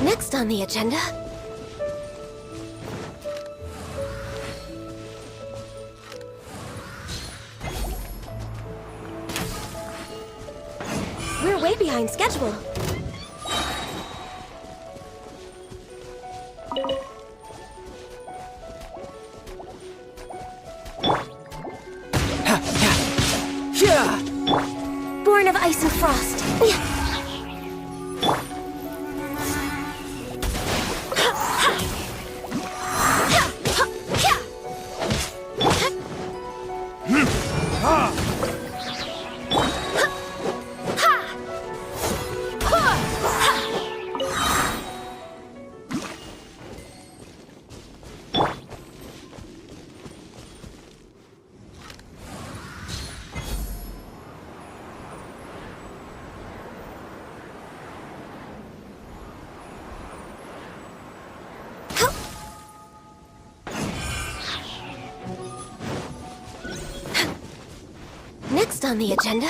Next on the agenda... We're way behind schedule. Born of ice and frost. Next on the agenda...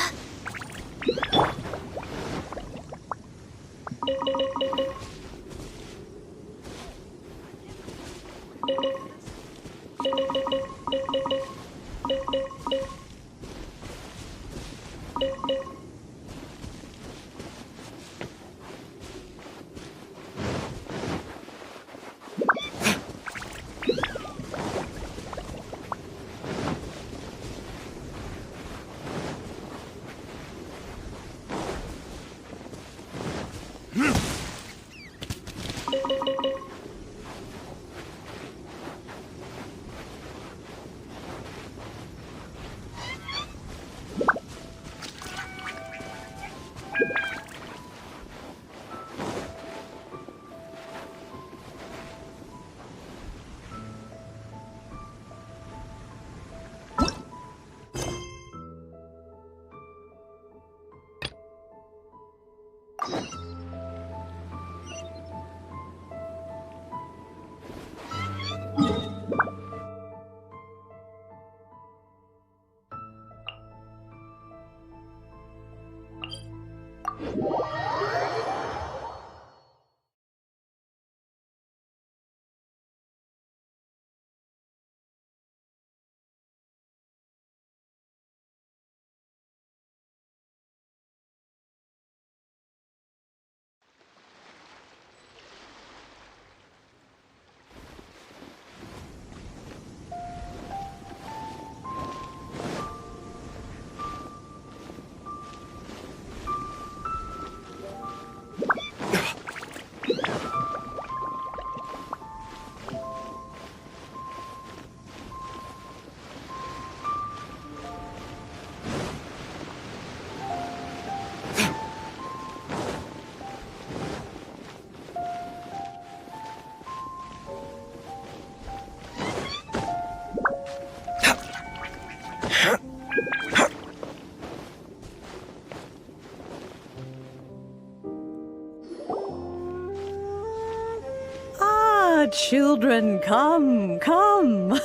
children, come, come.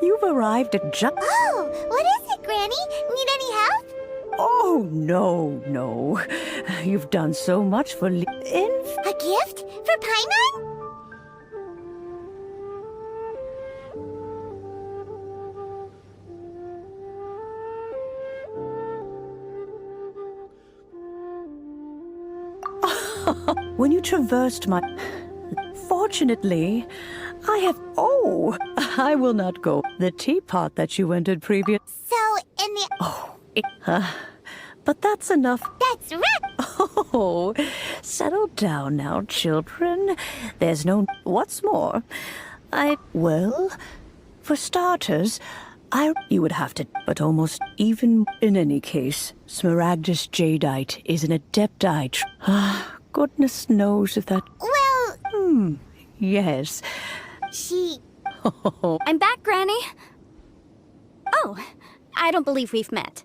You've arrived at just... Oh, what is it, Granny? Need any help? Oh, no, no. You've done so much for... A gift? For Paimon? When you traversed my... Fortunately, I have... Oh, I will not go. The teapot that you entered previous... So, in the... Oh, but that's enough. That's right! Oh, settle down now, children. There's no... What's more, Well, for starters, You would have to... But almost even in any case, Smaragdus Jadeite is an Adeptite. Goodness knows if that... Well... Yes. She... I'm back, Granny. Oh, I don't believe we've met.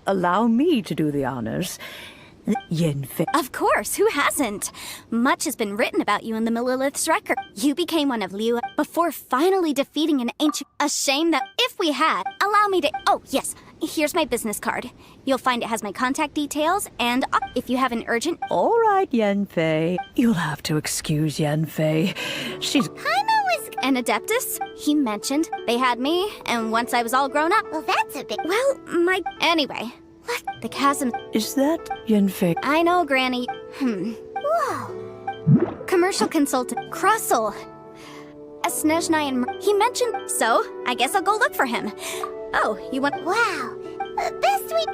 Allow me to do the honors. Yenfei. Of course, who hasn't? Much has been written about you in the Millilith's record. You became one of Liu before finally defeating an ancient... A shame that if we had, allow me to... Oh, yes, here's my business card. You'll find it has my contact details, and if you have an urgent... All right, Yenfei. You'll have to excuse Yenfei. She's... Paimon was... An Adeptus? He mentioned they had me, and once I was all grown up... Well, that's a bit... Well, Anyway, what? The chasm... Is that Yenfei? I know, Granny. Whoa. Commercial consultant, Krustle. A Snezhnai and... He mentioned... So, I guess I'll go look for him. Oh, you want... Wow. Best we...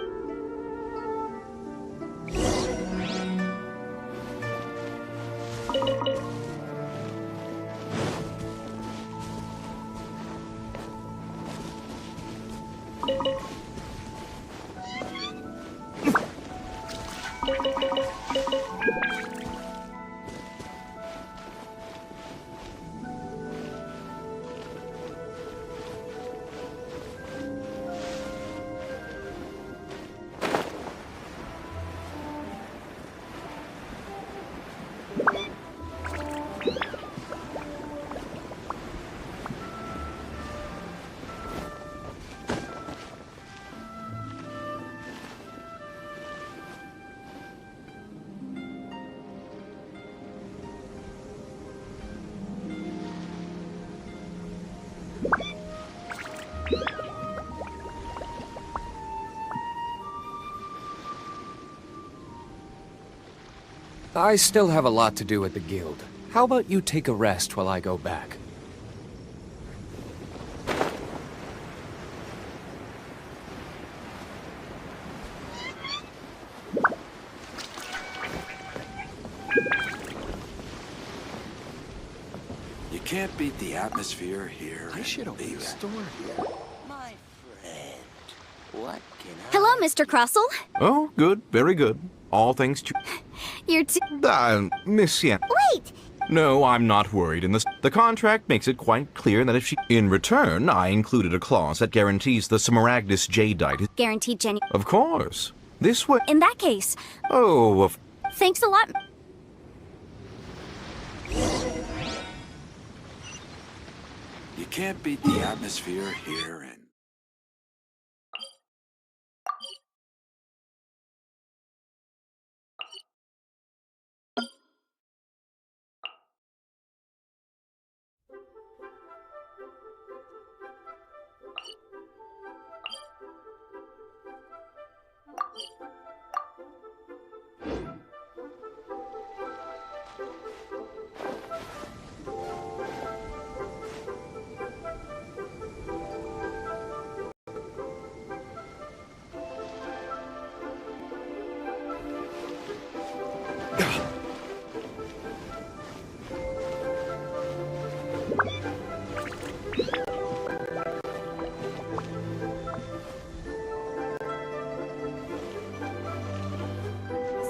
I still have a lot to do at the guild. How about you take a rest while I go back? You can't beat the atmosphere here. I should open the store here. My friend, what can Hello, Mr. Krustle. Oh, good, very good. All thanks to... You're too... Miss Yen. Wait! No, I'm not worried. The contract makes it quite clear that if she... In return, I included a clause that guarantees the Smaragdus Jadeite... Guaranteed genuine. Of course. This way... In that case, Oh, thanks a lot. You can't beat the atmosphere here and...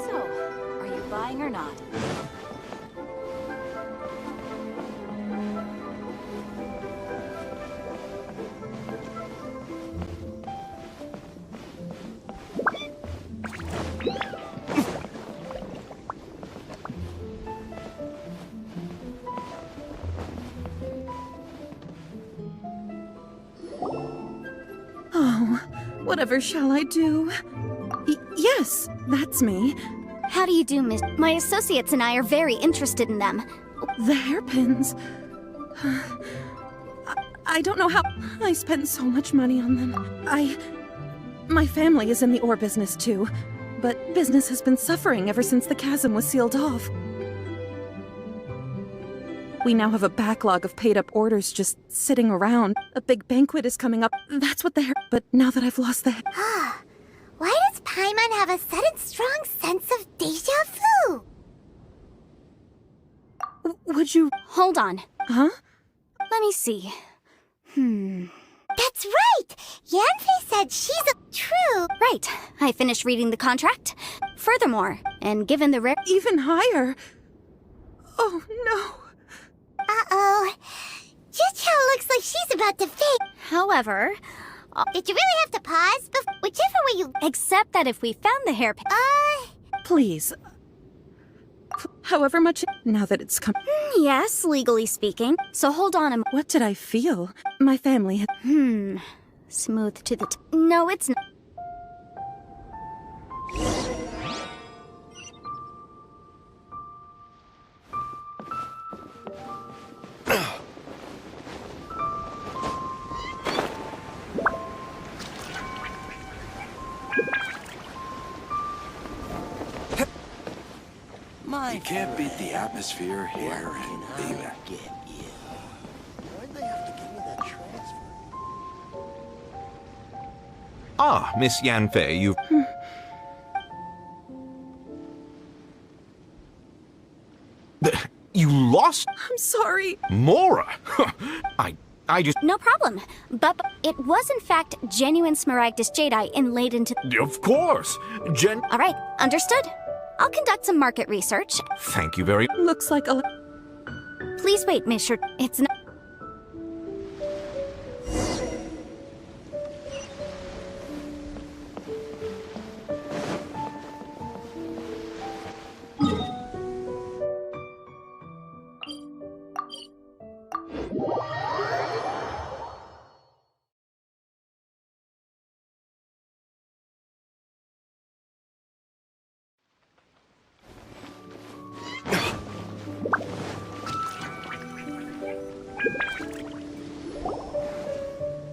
So, are you buying or not? whatever shall I do? Yes, that's me. How do you do, Miss? My associates and I are very interested in them. The hairpins. I don't know how I spent so much money on them. My family is in the ore business too, but business has been suffering ever since the chasm was sealed off. We now have a backlog of paid-up orders just sitting around. A big banquet is coming up. That's what the hair... But now that I've lost the... Why does Paimon have a sudden strong sense of deja vu? Would you... Hold on. Huh? Let me see. That's right! Yanfei said she's a... True. Right. I finished reading the contract. Furthermore, and given the rare... Even higher. Oh, no. Uh-oh. Jucho looks like she's about to faint. However... Did you really have to pause? Whichever way you... Except that if we found the hairpin... Please. However much... Now that it's come... Yes, legally speaking. So hold on a What did I feel? My family had... Smooth to the... No, it's not. You can't beat the atmosphere here and leave it. Why'd they have to give me that transfer? Ah, Miss Yanfei, you've... You lost I'm sorry. Mora. I just... No problem. But it was in fact genuine smaragdus jadeite inlaid into... Of course. All right, understood. I'll conduct some market research. Thank you very... Looks like a... Please wait, Miss Short. It's not...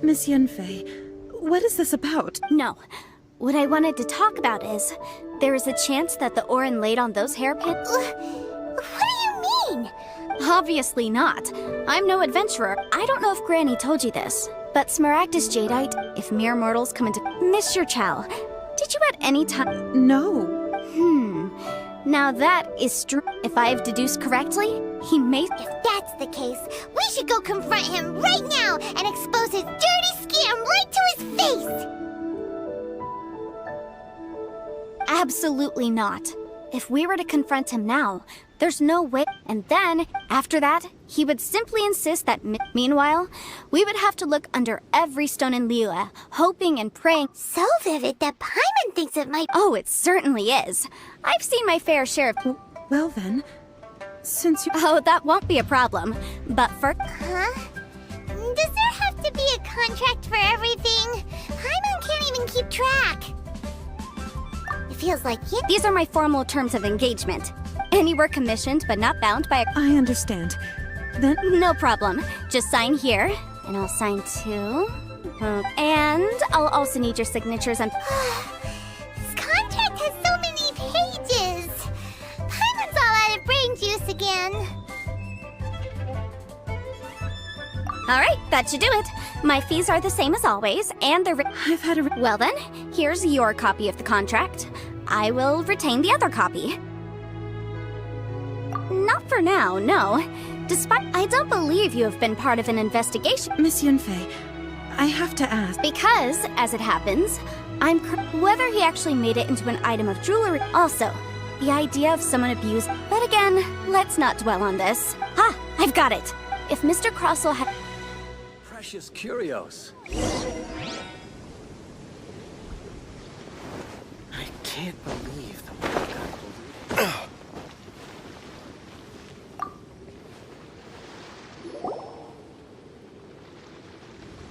Miss Yanfei, what is this about? No. What I wanted to talk about is, there is a chance that the ore inlaid on those hairpins... What do you mean? Obviously not. I'm no adventurer. I don't know if Granny told you this, but smaragdus jadeite, if mere mortals come into... Mr. Chow, did you at any time... No. Now that is true. If I have deduced correctly, he may... If that's the case, we should go confront him right now and expose his dirty scam right to his face! Absolutely not. If we were to confront him now, there's no way. And then, after that, he would simply insist that meanwhile, we would have to look under every stone in Liyue, hoping and praying. So vivid that Paimon thinks it might... Oh, it certainly is. I've seen my fair share of... Well then, since you... Oh, that won't be a problem. But for... Huh? Does there have to be a contract for everything? Paimon can't even keep track. It feels like... These are my formal terms of engagement. Anywhere commissioned but not bound by a... I understand. Then... No problem. Just sign here, and I'll sign too. And I'll also need your signatures on... This contract has so many pages. Paimon's all out of brain juice again. All right, that should do it. My fees are the same as always, and the... I've had a... Well then, here's your copy of the contract. I will retain the other copy. Not for now, no. Despite... I don't believe you have been part of an investigation. Miss Yanfei, I have to ask... Because, as it happens, I'm... Whether he actually made it into an item of jewelry... Also, the idea of someone abused... But again, let's not dwell on this. Ah, I've got it. If Mr. Crossell had... Precious curios. I can't believe the work I believe.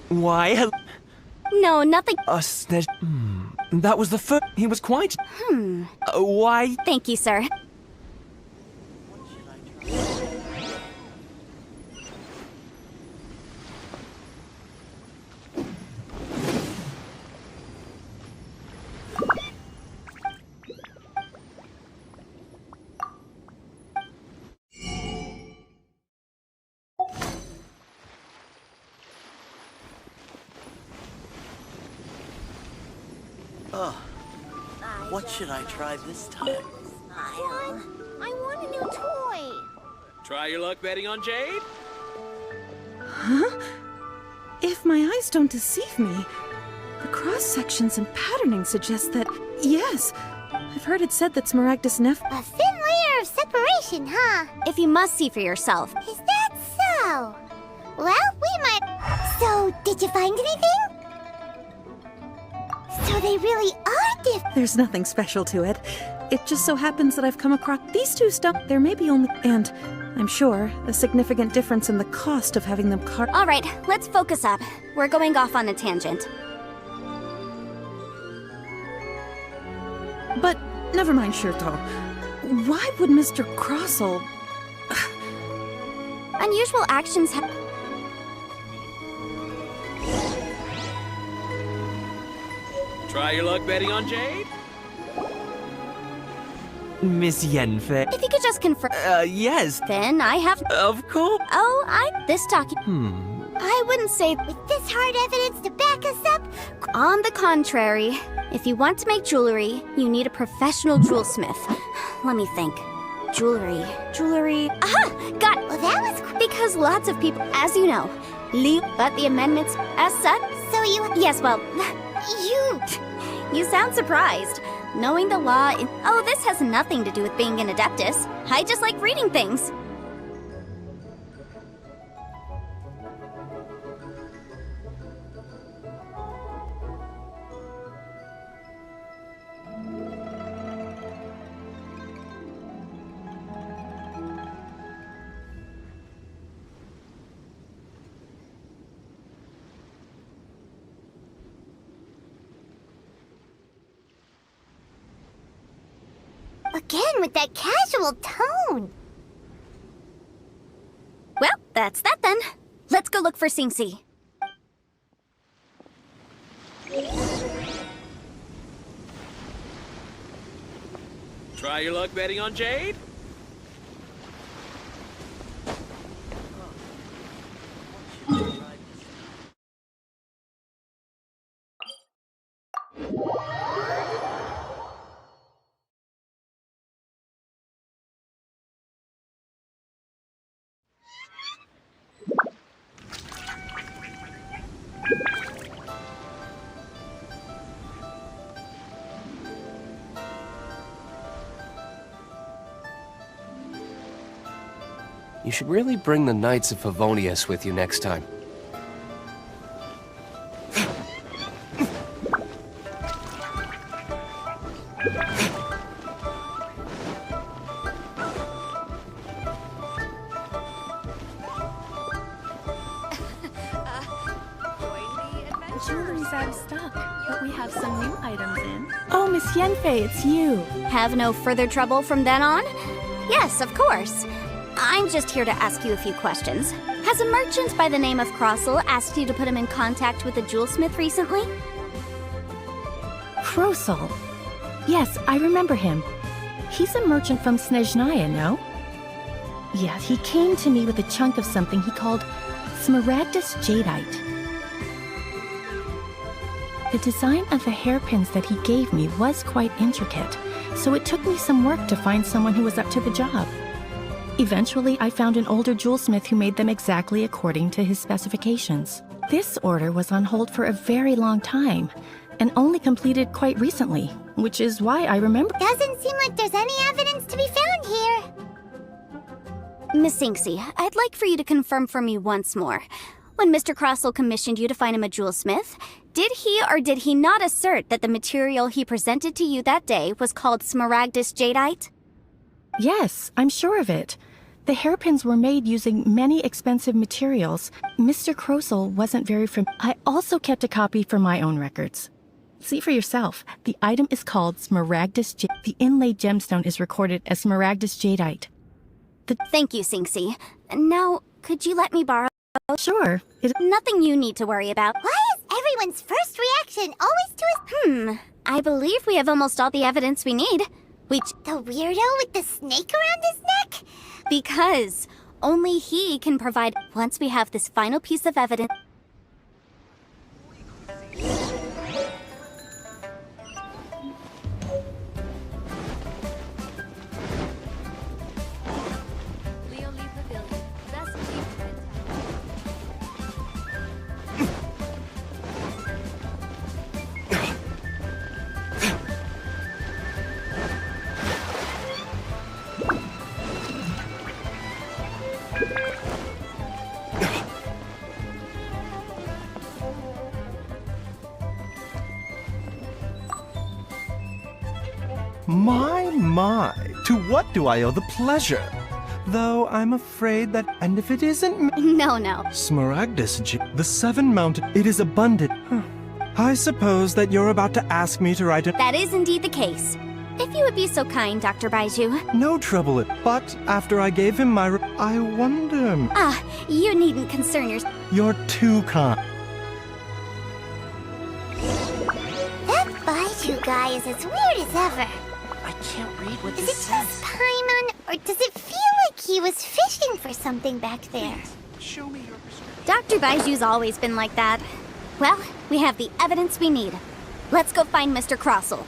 Why, no, nothing. That was the first. He was quite. Why? Thank you, sir. What should I try this time? John, I want a new toy. Try your luck betting on Jade? If my eyes don't deceive me, the cross-sections and patterning suggest that, yes, I've heard it said that Smaragdus Nef... A thin layer of separation, huh? If you must see for yourself. Is that so? Well, we might... So, did you find anything? So they really are different. There's nothing special to it. It just so happens that I've come across these two stumps. There may be only... And, I'm sure, a significant difference in the cost of having them carved. All right, let's focus up. We're going off on a tangent. But, never mind, Shirto. Why would Mr. Crossell... Unusual actions have... Try your luck betting on Jade? Miss Yenfei. If you could just confirm... Yes. Then I have... Of course. Oh, this talking... I wouldn't say... With this hard evidence to back us up, On the contrary, if you want to make jewelry, you need a professional jewelsmith. Let me think. Jewelry. Aha! Got it! well, that was Because lots of people, as you know, leave but the amendments as such. so you... Yes, well, You... you sound surprised. Knowing the law in... Oh, this has nothing to do with being an adeptus. I just like reading things. Again, with that casual tone. Well, that's that then. Let's go look for Singsi. Try your luck betting on Jade? You should really bring the Knights of Favonius with you next time. Jewelry's out of stock, but we have some new items in. Oh, Miss Yenfei, it's you. Have no further trouble from then on? Yes, of course. I'm just here to ask you a few questions. Has a merchant by the name of Crossell asked you to put him in contact with a jewelsmith recently? Crossell. Yes, I remember him. He's a merchant from Snezhnaya, no? Yeah, he came to me with a chunk of something he called Smaragdus Jadeite. The design of the hairpins that he gave me was quite intricate, so it took me some work to find someone who was up to the job. Eventually, I found an older jewelsmith who made them exactly according to his specifications. This order was on hold for a very long time, and only completed quite recently, which is why I remember— Doesn't seem like there's any evidence to be found here. Miss Singsi, I'd like for you to confirm for me once more. When Mr. Crossell commissioned you to find him a jewelsmith, did he or did he not assert that the material he presented to you that day was called Smaragdus Jadeite? Yes, I'm sure of it. The hairpins were made using many expensive materials. Mr. Crossel wasn't very I also kept a copy for my own records. See for yourself. The item is called Smaragdus Jade. The inlaid gemstone is recorded as Smaragdus Jadeite. Thank you, Sinxie. Now, could you let me borrow? Sure. Nothing you need to worry about. Why is everyone's first reaction always to I believe we have almost all the evidence we need. the weirdo with the snake around his neck? Because only he can provide once we have this final piece of evidence. My, to what do I owe the pleasure? Though I'm afraid that, and if it isn't me... No. Smaragdus, the Seven Mountain, it is abundant. I suppose that you're about to ask me to write That is indeed the case. If you would be so kind, Dr. Baiju. No trouble, but after I gave him my... I wonder... You needn't concern yourself. You're too kind. That Baiju guy is as weird as ever. I can't read what Is it this says. just Paimon, or does it feel like he was fishing for something back there? Show me your prescription. Dr. Baiju's always been like that. Well, we have the evidence we need. Let's go find Mr. Crossel.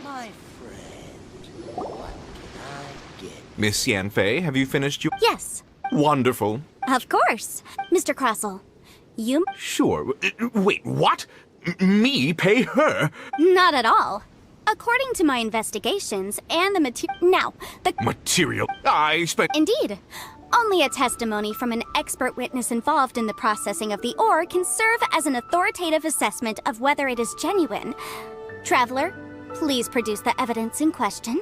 My friend, what can I get? Miss Yanfei, have you finished your... Yes, Wonderful. of course. Mr. Crossel, you... Sure. Wait, what? Me pay her? Not at all. According to my investigations and the Material. I spent... Indeed. Only a testimony from an expert witness involved in the processing of the ore can serve as an authoritative assessment of whether it is genuine. Traveler, please produce the evidence in question.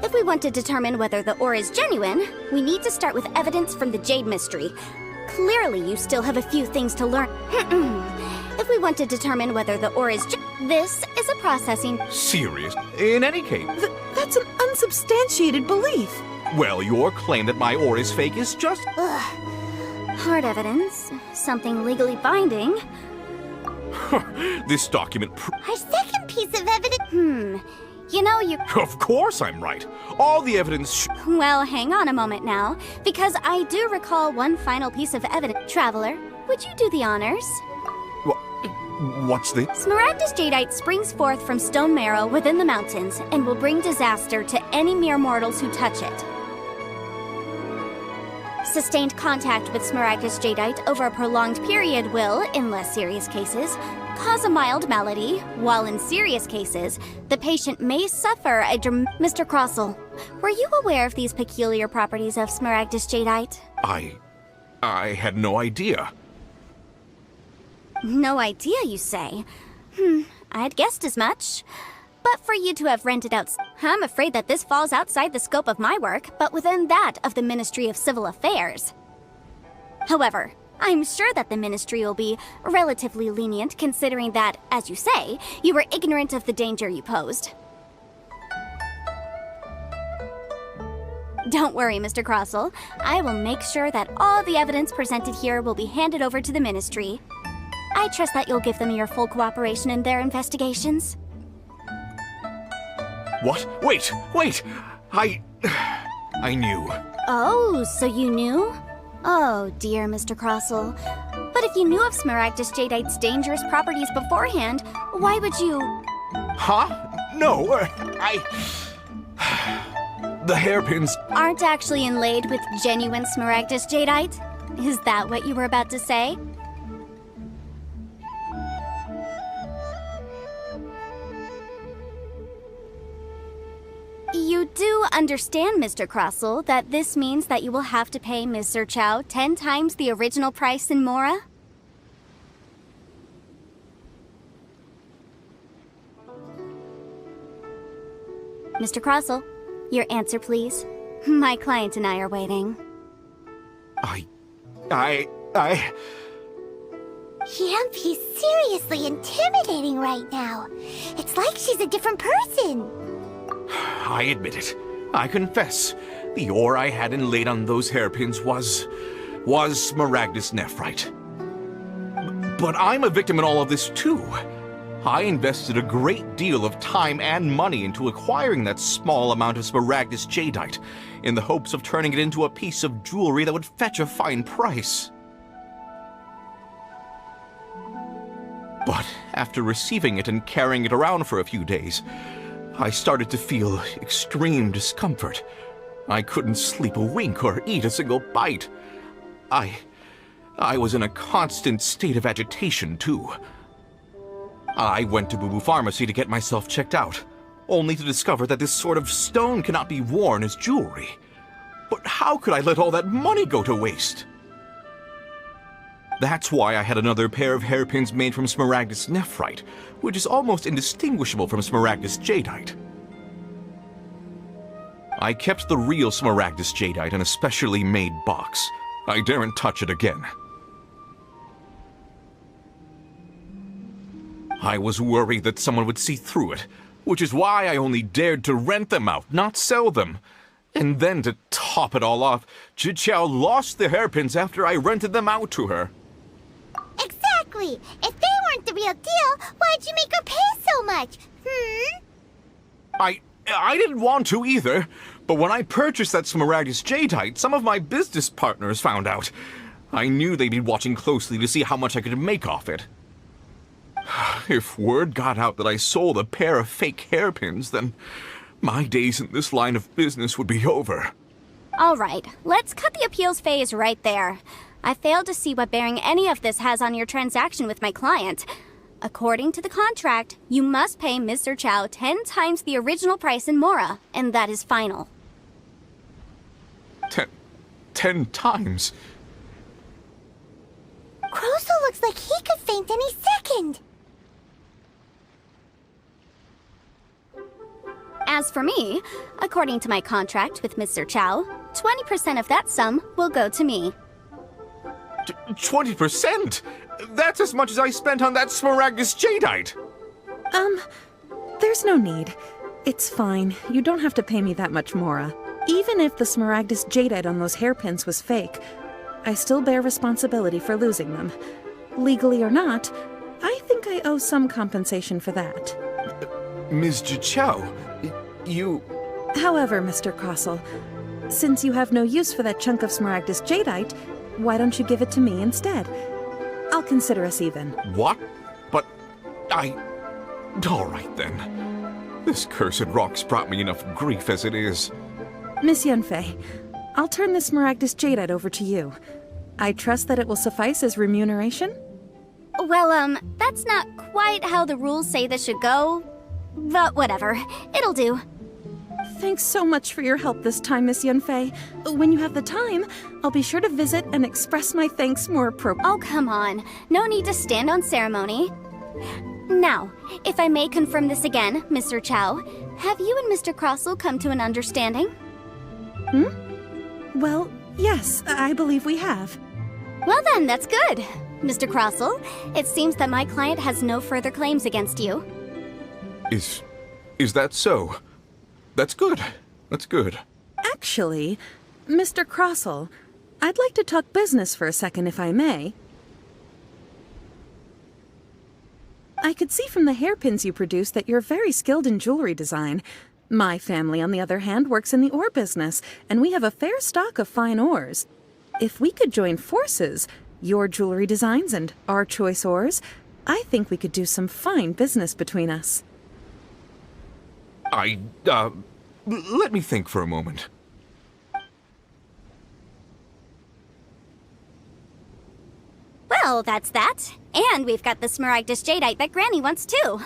If we want to determine whether the ore is genuine, we need to start with evidence from the Jade Mystery. Clearly, you still have a few things to learn. If we want to determine whether the ore is this is a processing... Serious. In any case... That's an unsubstantiated belief. Well, your claim that my ore is fake is just... Hard evidence. Something legally binding. This document... Our second piece of evidence... You know, you... Of course I'm right. All the evidence... Well, hang on a moment now, because I do recall one final piece of evidence. Traveler, would you do the honors? What's the... Smaragdus Jadeite springs forth from stone marrow within the mountains and will bring disaster to any mere mortals who touch it. Sustained contact with Smaragdus Jadeite over a prolonged period will, in less serious cases, cause a mild malady, while in serious cases, the patient may suffer a Mr. Crossel, were you aware of these peculiar properties of Smaragdus Jadeite? I had no idea. No idea, you say? I'd guessed as much. But for you to have rented out... I'm afraid that this falls outside the scope of my work, but within that of the Ministry of Civil Affairs. However, I'm sure that the Ministry will be relatively lenient considering that, as you say, you were ignorant of the danger you posed. Don't worry, Mr. Crossel. I will make sure that all the evidence presented here will be handed over to the Ministry. I trust that you'll give them your full cooperation in their investigations. What? Wait! I knew. Oh, so you knew? Oh, dear, Mr. Crossell. But if you knew of Smaragdus Jadeite's dangerous properties beforehand, why would you... Huh? No, The hairpins... aren't actually inlaid with genuine Smaragdus Jadeite? Is that what you were about to say? You do understand, Mr. Crossell, that this means that you will have to pay Ms. Chow 10 times the original price in Mora? Mr. Crossell, your answer, please. My client and I are waiting. Yanfi's seriously intimidating right now. It's like she's a different person. I admit it. I confess. The ore I had inlaid on those hairpins was Smaragdus nephrite. But I'm a victim in all of this too. I invested a great deal of time and money into acquiring that small amount of Smaragdus Jadeite, in the hopes of turning it into a piece of jewelry that would fetch a fine price. But after receiving it and carrying it around for a few days, I started to feel extreme discomfort. I couldn't sleep a wink or eat a single bite. I was in a constant state of agitation, too. I went to Boo Boo Pharmacy to get myself checked out, only to discover that this sort of stone cannot be worn as jewelry. But how could I let all that money go to waste? That's why I had another pair of hairpins made from Smaragdus nephrite, which is almost indistinguishable from Smaragdus Jadeite. I kept the real Smaragdus Jadeite in a specially made box. I daren't touch it again. I was worried that someone would see through it, which is why I only dared to rent them out, not sell them. And then to top it all off, Chichao lost the hairpins after I rented them out to her. Exactly! If they weren't the real deal, why'd you make her pay so much? I didn't want to either, but when I purchased that Smaragdus Jadeite, some of my business partners found out. I knew they'd be watching closely to see how much I could make off it. If word got out that I sold a pair of fake hairpins, then my days in this line of business would be over. All right, let's cut the appeals phase right there. I failed to see what bearing any of this has on your transaction with my client. According to the contract, you must pay Mr. Chow 10 times the original price in Mora, and that is final. 10 times? Crossell looks like he could faint any second. As for me, according to my contract with Mr. Chow, 20% of that sum will go to me. 20%? That's as much as I spent on that Smaragdus Jadeite! There's no need. It's fine. You don't have to pay me that much, Mora. Even if the Smaragdus Jadeite on those hairpins was fake, I still bear responsibility for losing them. Legally or not, I think I owe some compensation for that. Ms. Jichao, you... However, Mr. Crossell, since you have no use for that chunk of Smaragdus Jadeite, why don't you give it to me instead? I'll consider us even. What? But all right then. This cursed rock's brought me enough grief as it is. Miss Yunfei, I'll turn this Smaragdus Jadeite over to you. I trust that it will suffice as remuneration? Well, that's not quite how the rules say this should go. But whatever, it'll do. Thanks so much for your help this time, Miss Yunfei. When you have the time, I'll be sure to visit and express my thanks more appropriately. Oh, come on. No need to stand on ceremony. Now, if I may confirm this again, Mr. Chow, have you and Mr. Crossell come to an understanding? Well, yes, I believe we have. Well then, that's good. Mr. Crossell, it seems that my client has no further claims against you. Is that so? That's good. That's good. Actually, Mr. Crossell, I'd like to talk business for a second, if I may. I could see from the hairpins you produce that you're very skilled in jewelry design. My family, on the other hand, works in the ore business, and we have a fair stock of fine ores. If we could join forces, your jewelry designs and our choice ores, I think we could do some fine business between us. Let me think for a moment. Well, that's that. And we've got the Smaragdus Jadeite that Granny wants too.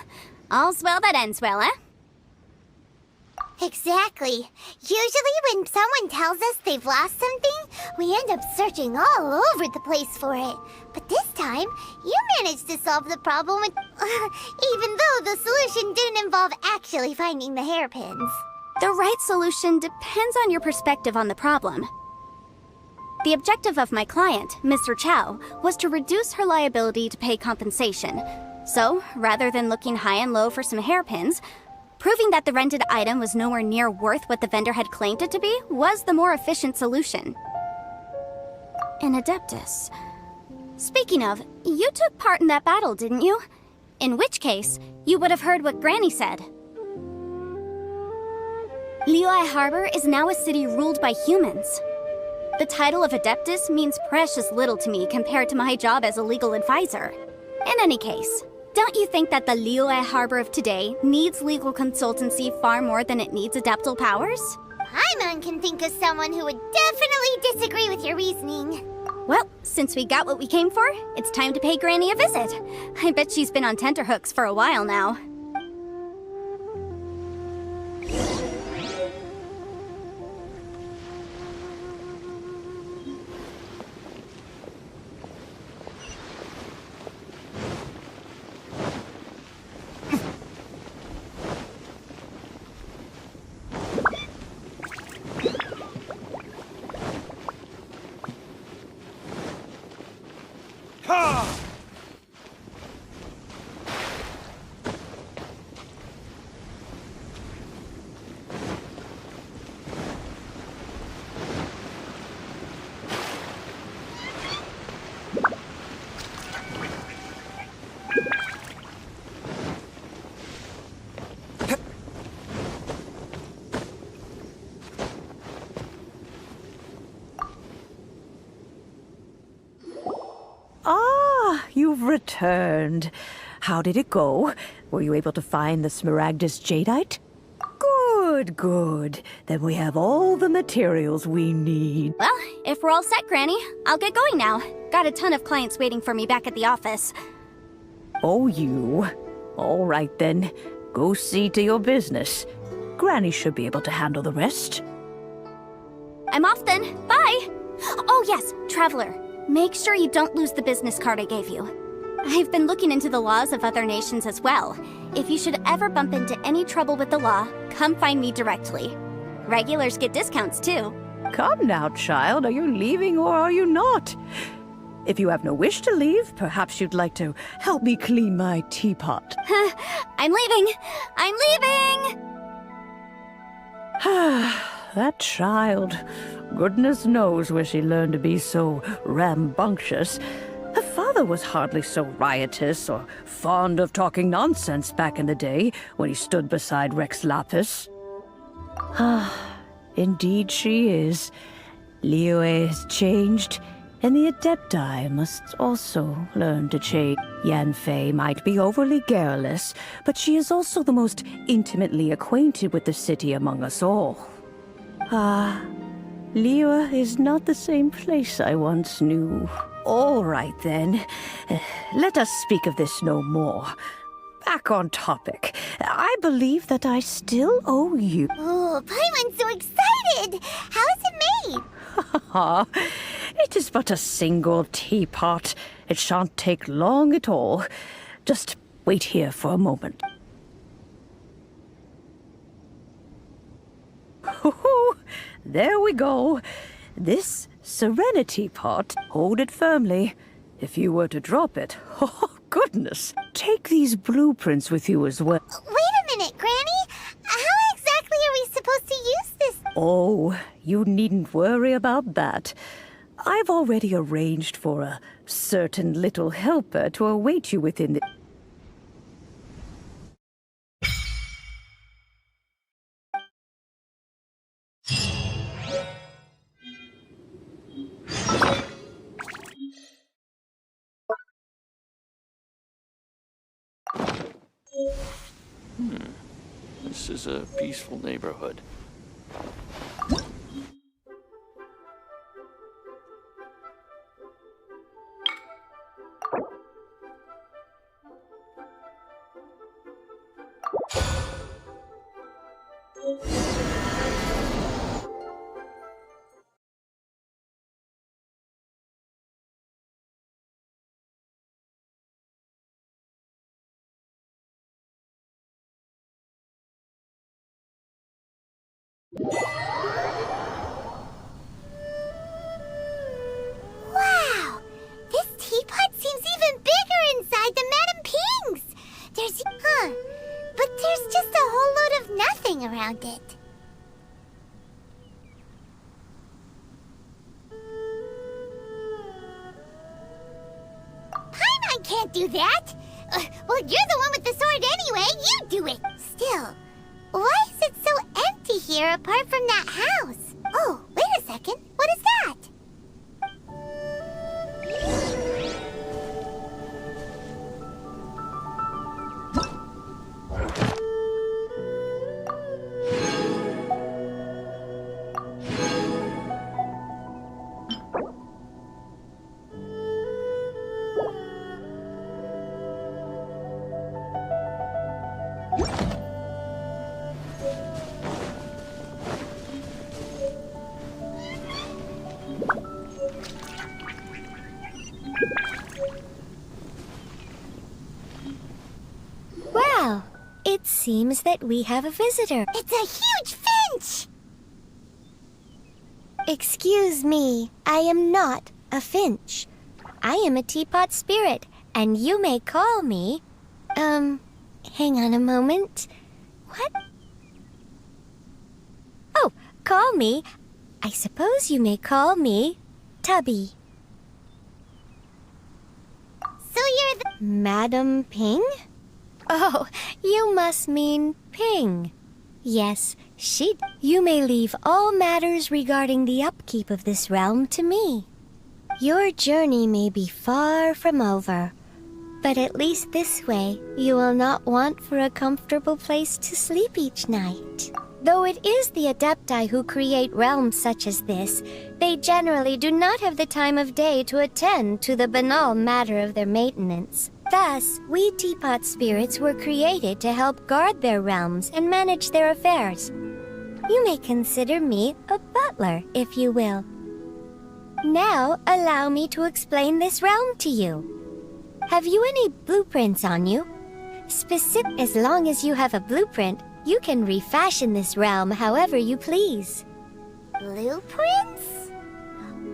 All's well that ends well, eh? Exactly. Usually when someone tells us they've lost something, we end up searching all over the place for it. But this time, you managed to solve the problem with... even though the solution didn't involve actually finding the hairpins. The right solution depends on your perspective on the problem. The objective of my client, Mr. Chow, was to reduce her liability to pay compensation. So, rather than looking high and low for some hairpins, proving that the rented item was nowhere near worth what the vendor had claimed it to be was the more efficient solution. An Adeptus. Speaking of, you took part in that battle, didn't you? In which case, you would have heard what Granny said. Liyue Harbor is now a city ruled by humans. The title of Adeptus means precious little to me compared to my job as a legal advisor. In any case, don't you think that the Liyue Harbor of today needs legal consultancy far more than it needs adeptal powers? Paimon can think of someone who would definitely disagree with your reasoning. Well, since we got what we came for, it's time to pay Granny a visit. I bet she's been on tenterhooks for a while now. Ah, you've returned. How did it go? Were you able to find the Smaragdus Jadeite? Good, good. Then we have all the materials we need. Well, if we're all set, Granny, I'll get going now. Got a ton of clients waiting for me back at the office. Oh, you. All right, then. Go see to your business. Granny should be able to handle the rest. I'm off then. Bye! Oh yes, Traveler. Make sure you don't lose the business card I gave you. I've been looking into the laws of other nations as well. If you should ever bump into any trouble with the law, come find me directly. Regulars get discounts too. Come now, child. Are you leaving or are you not? If you have no wish to leave, perhaps you'd like to help me clean my teapot. I'm leaving! I'm leaving! That child. Goodness knows where she learned to be so rambunctious. Her father was hardly so riotous or fond of talking nonsense back in the day when he stood beside Rex Lapis. Indeed she is. Liyue has changed, and the Adepti must also learn to change. Yanfei might be overly garrulous, but she is also the most intimately acquainted with the city among us all. Liyue is not the same place I once knew. All right, then. Let us speak of this no more. Back on topic. I believe that I still owe you. Oh, Paimon's so excited! How is it made? It is but a single teapot. It shan't take long at all. Just wait here for a moment. There we go. This Serenity pot, hold it firmly. If you were to drop it, oh goodness, take these blueprints with you as well. Wait a minute, Granny! How exactly are we supposed to use this? Oh, you needn't worry about that. I've already arranged for a certain little helper to await you within the... This is a peaceful neighborhood. Wow! This teapot seems even bigger inside than Madame Ping's! But there's just a whole load of nothing around it. Paimon can't do that! Well, you're the one with the sword anyway, you do it! Still, why is it so empty here apart from that house? Oh, wait a second, what is that? Well, it seems that we have a visitor. It's a huge finch! Excuse me, I am not a finch. I am a teapot spirit, and you may call me... hang on a moment. What? Oh, call me. I suppose you may call me Tubby. So you're the... Madam Ping? Oh, you must mean Ping. Yes, she... You may leave all matters regarding the upkeep of this realm to me. Your journey may be far from over, but at least this way you will not want for a comfortable place to sleep each night. Though it is the Adepti who create realms such as this, they generally do not have the time of day to attend to the banal matter of their maintenance. Thus, we teapot spirits were created to help guard their realms and manage their affairs. You may consider me a butler, if you will. Now, allow me to explain this realm to you. Have you any blueprints on you? As long as you have a blueprint, you can refashion this realm however you please. Blueprints?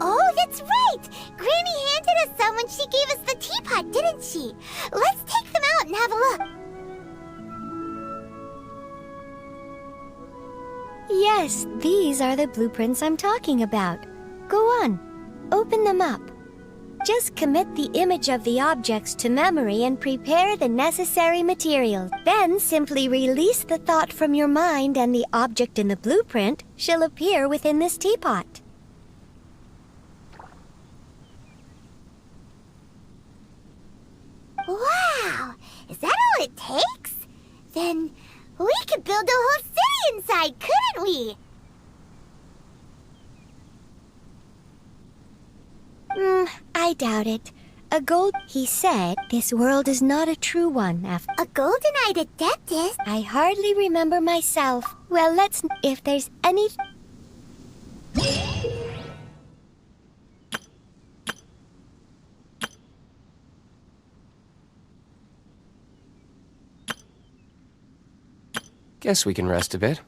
Oh, that's right! Granny handed us some when she gave us the teapot, didn't she? Let's take them out and have a look. Yes, these are the blueprints I'm talking about. Go on, open them up. Just commit the image of the objects to memory and prepare the necessary materials. Then simply release the thought from your mind and the object in the blueprint shall appear within this teapot. Wow! Is that all it takes? Then we could build a whole city inside, couldn't we? I doubt it. He said this world is not a true one after... A golden-eyed adeptus? I hardly remember myself. Well, if there's any... Guess we can rest a bit.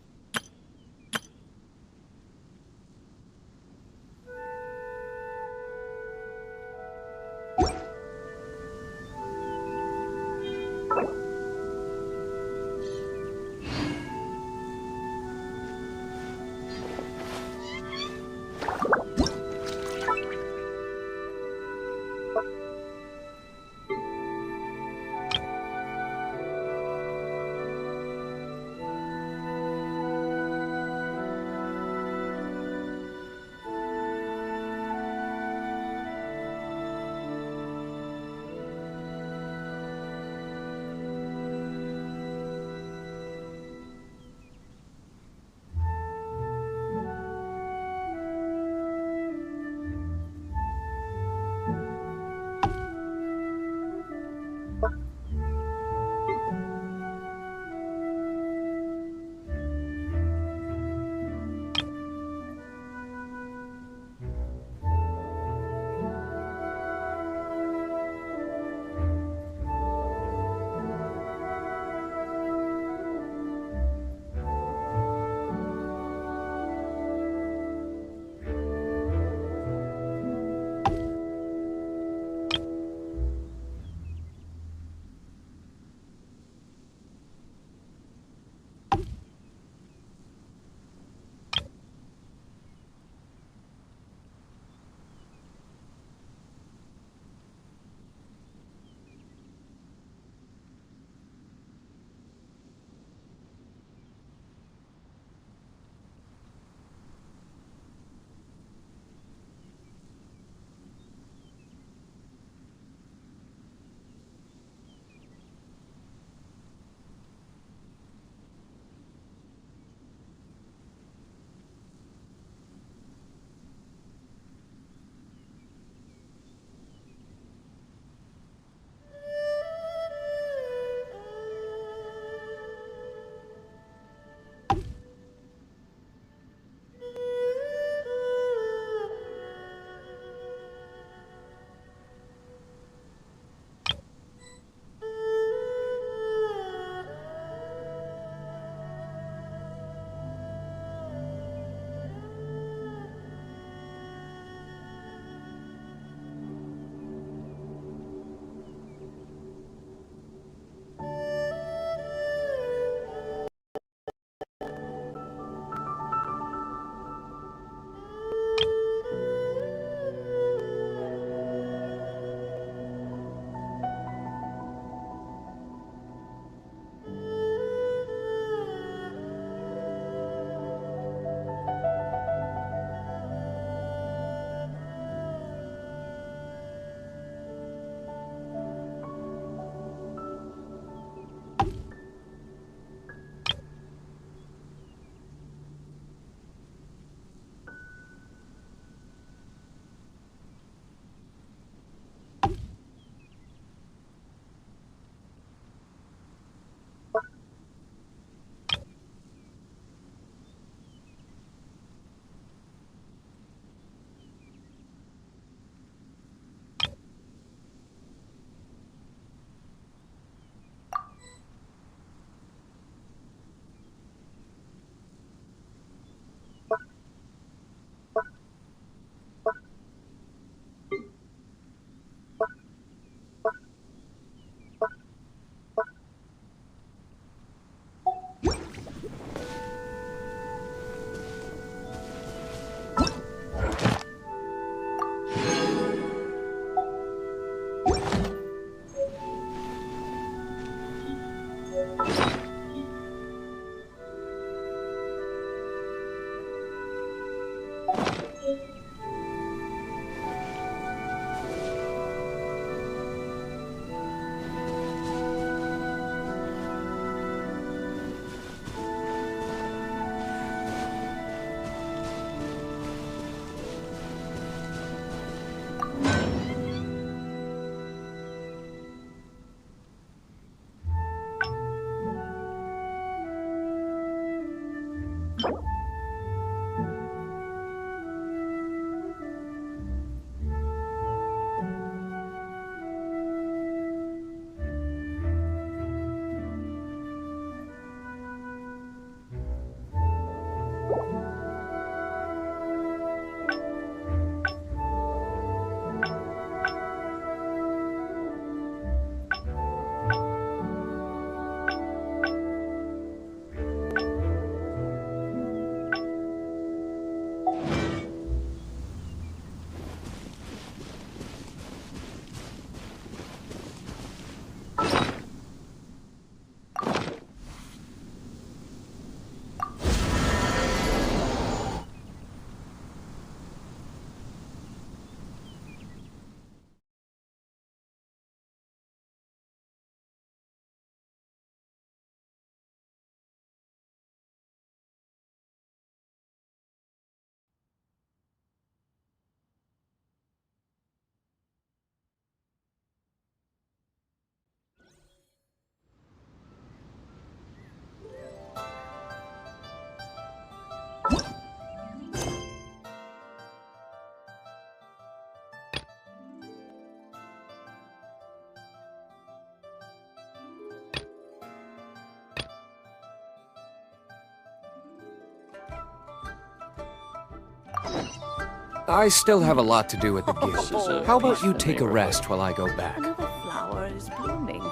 I still have a lot to do at the guild. How about you take a rest while I go back? Another flower is blooming.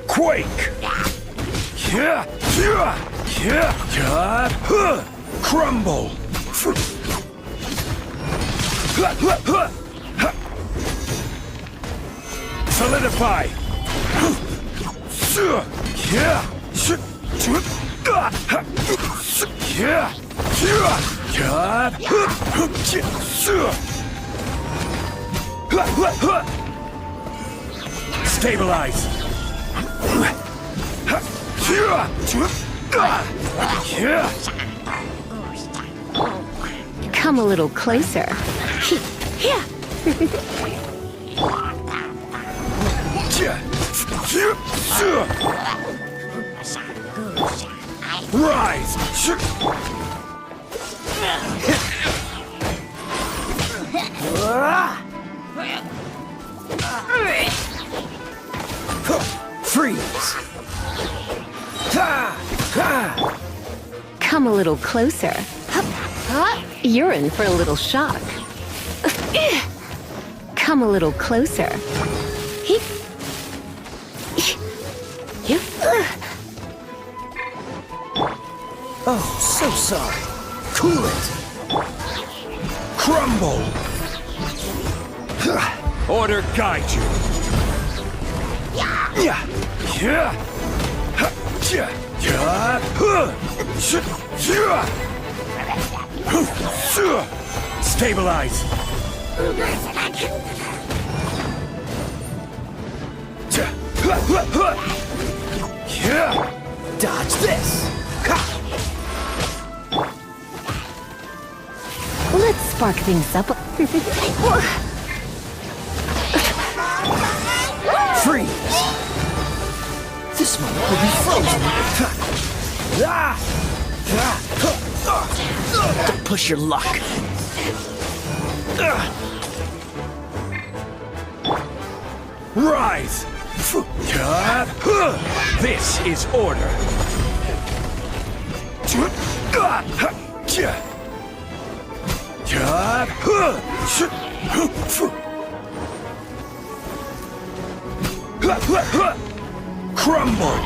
Quake! Crumble! Solidify! Stabilize! Come a little closer. Rise! Freeze! Come a little closer. You're in for a little shock. Come a little closer. Oh, so sorry. Cool it. Crumble! Order guide you. Stabilize. Dodge this. Let's spark things up. Freeze. This one will be frozen. Don't push your luck. Rise. This is order. Crumble!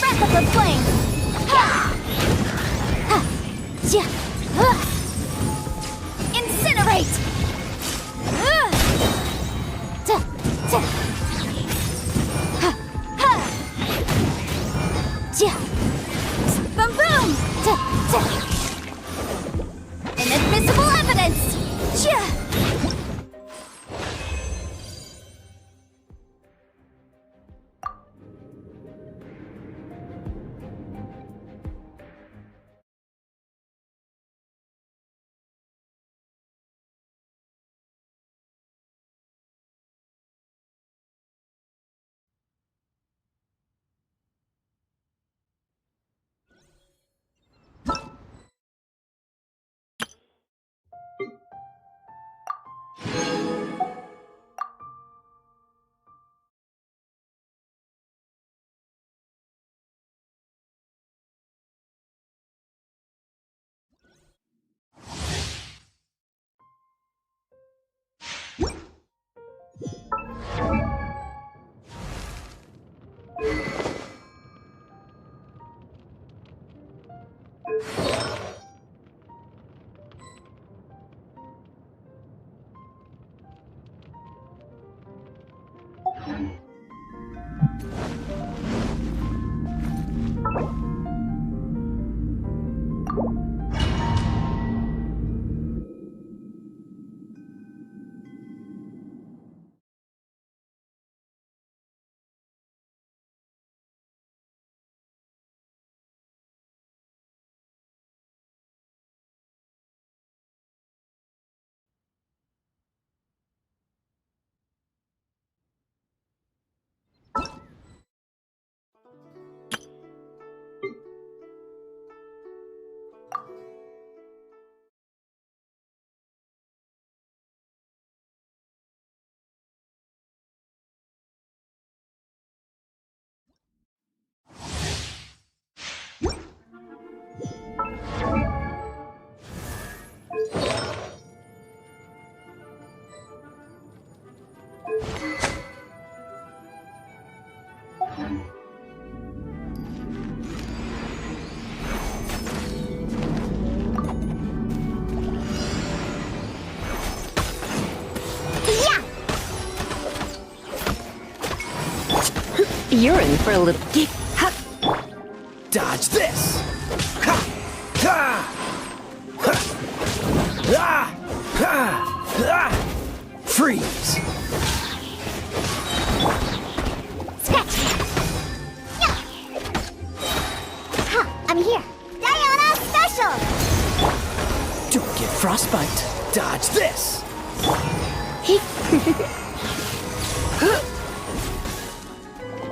Wrap up the flame! Incinerate! Boom boom! Inadmissible evidence! You're in for a little... Dodge this! Ha! Ha! Ha! Ah! Ha! Ah! Freeze! Scratch! Yeah. Ha! I'm here! Diana Special! Don't get frostbite! Dodge this!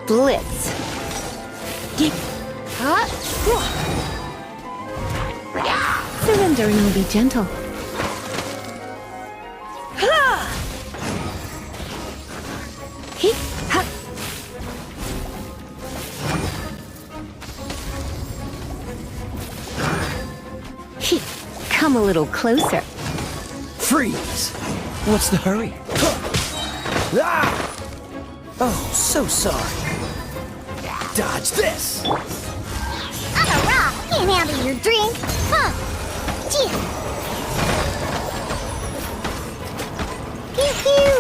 Blitz. Surrendering will be gentle. Come a little closer. Freeze! What's the hurry? Ah! Oh, so sorry. Dodge this! I'm a rock! Can't handle your drink! Huh! Gee! Pew pew!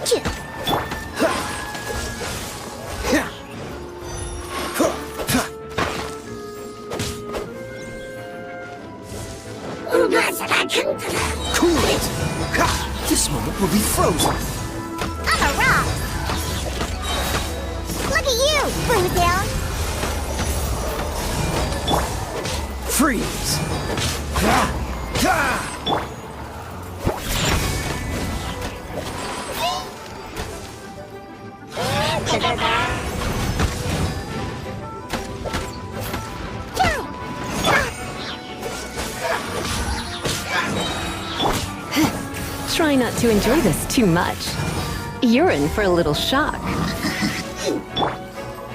Gee! Cool it! Ha! This moment will be frozen! I'm a rock! Look at you, Blue Down! Freeze! Ha! Ha! Try not to enjoy this too much. You're in for a little shock.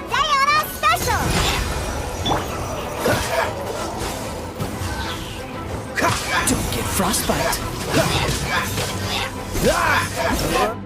Diana Special! Don't get frostbite! Ah!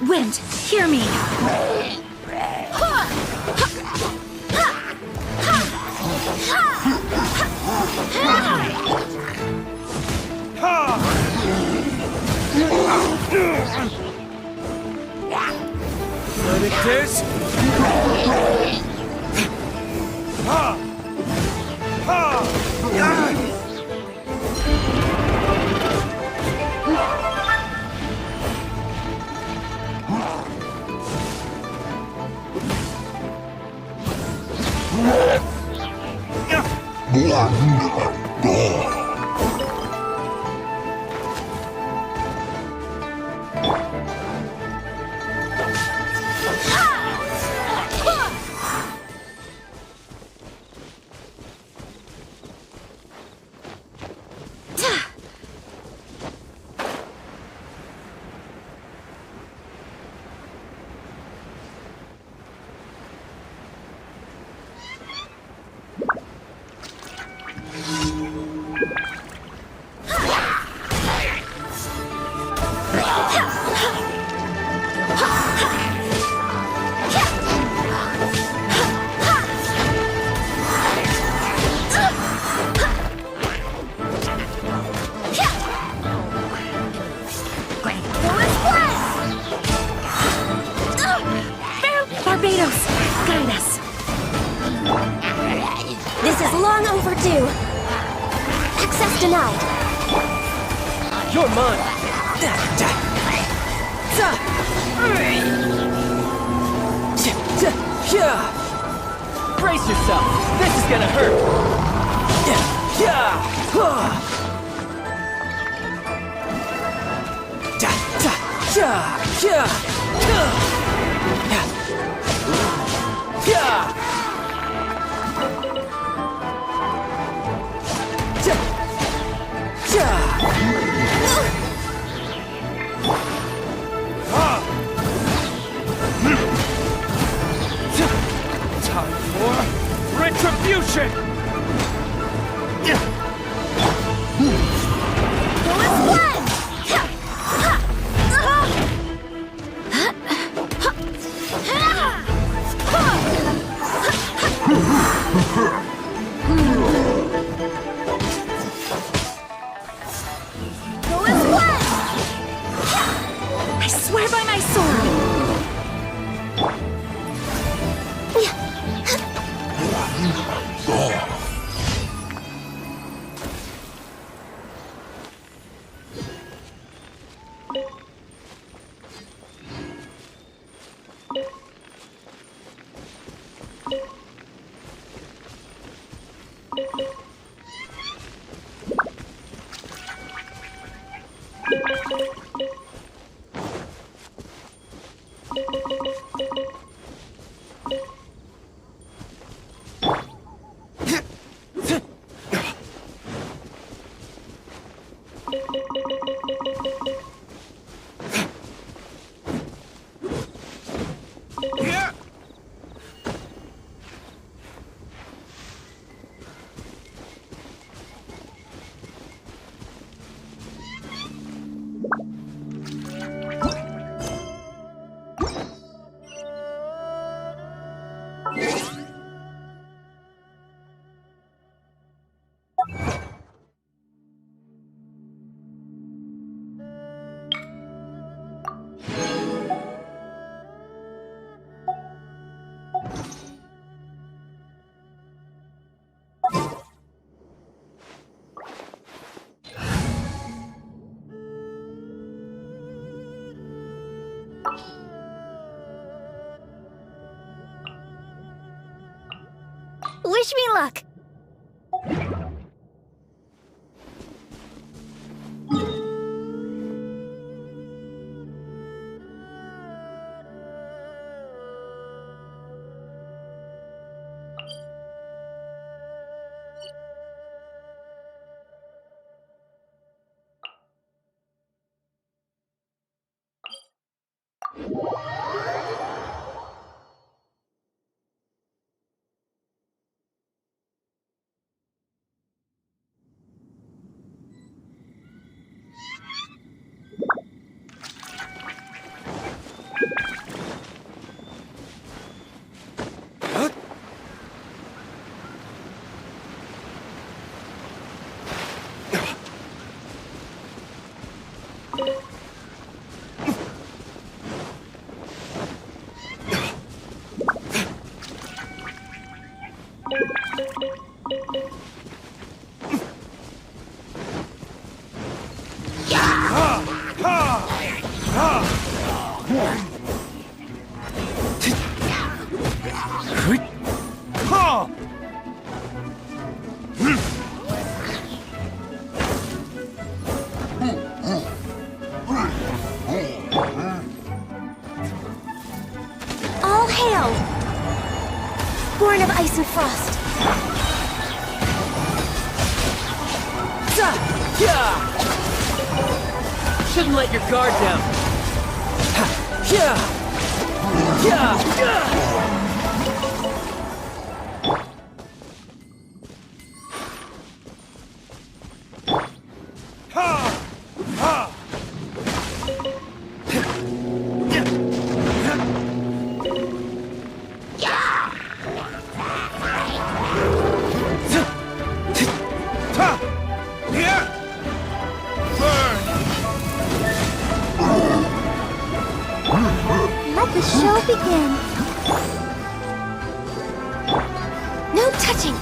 Wind, hear me! Like this? Ha! Ha! Yeah! Barbados, guide us. This is long overdue. Access denied. You're mine! Brace yourself! This is gonna hurt! Time for retribution! I swear by my sword. Wish me luck. of ice and frost. Shouldn't let your guard down. Let the show begin. No touching.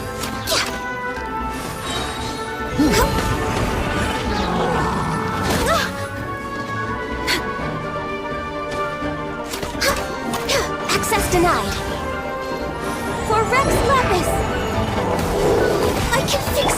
Access denied. For Rex Lapis. I can fix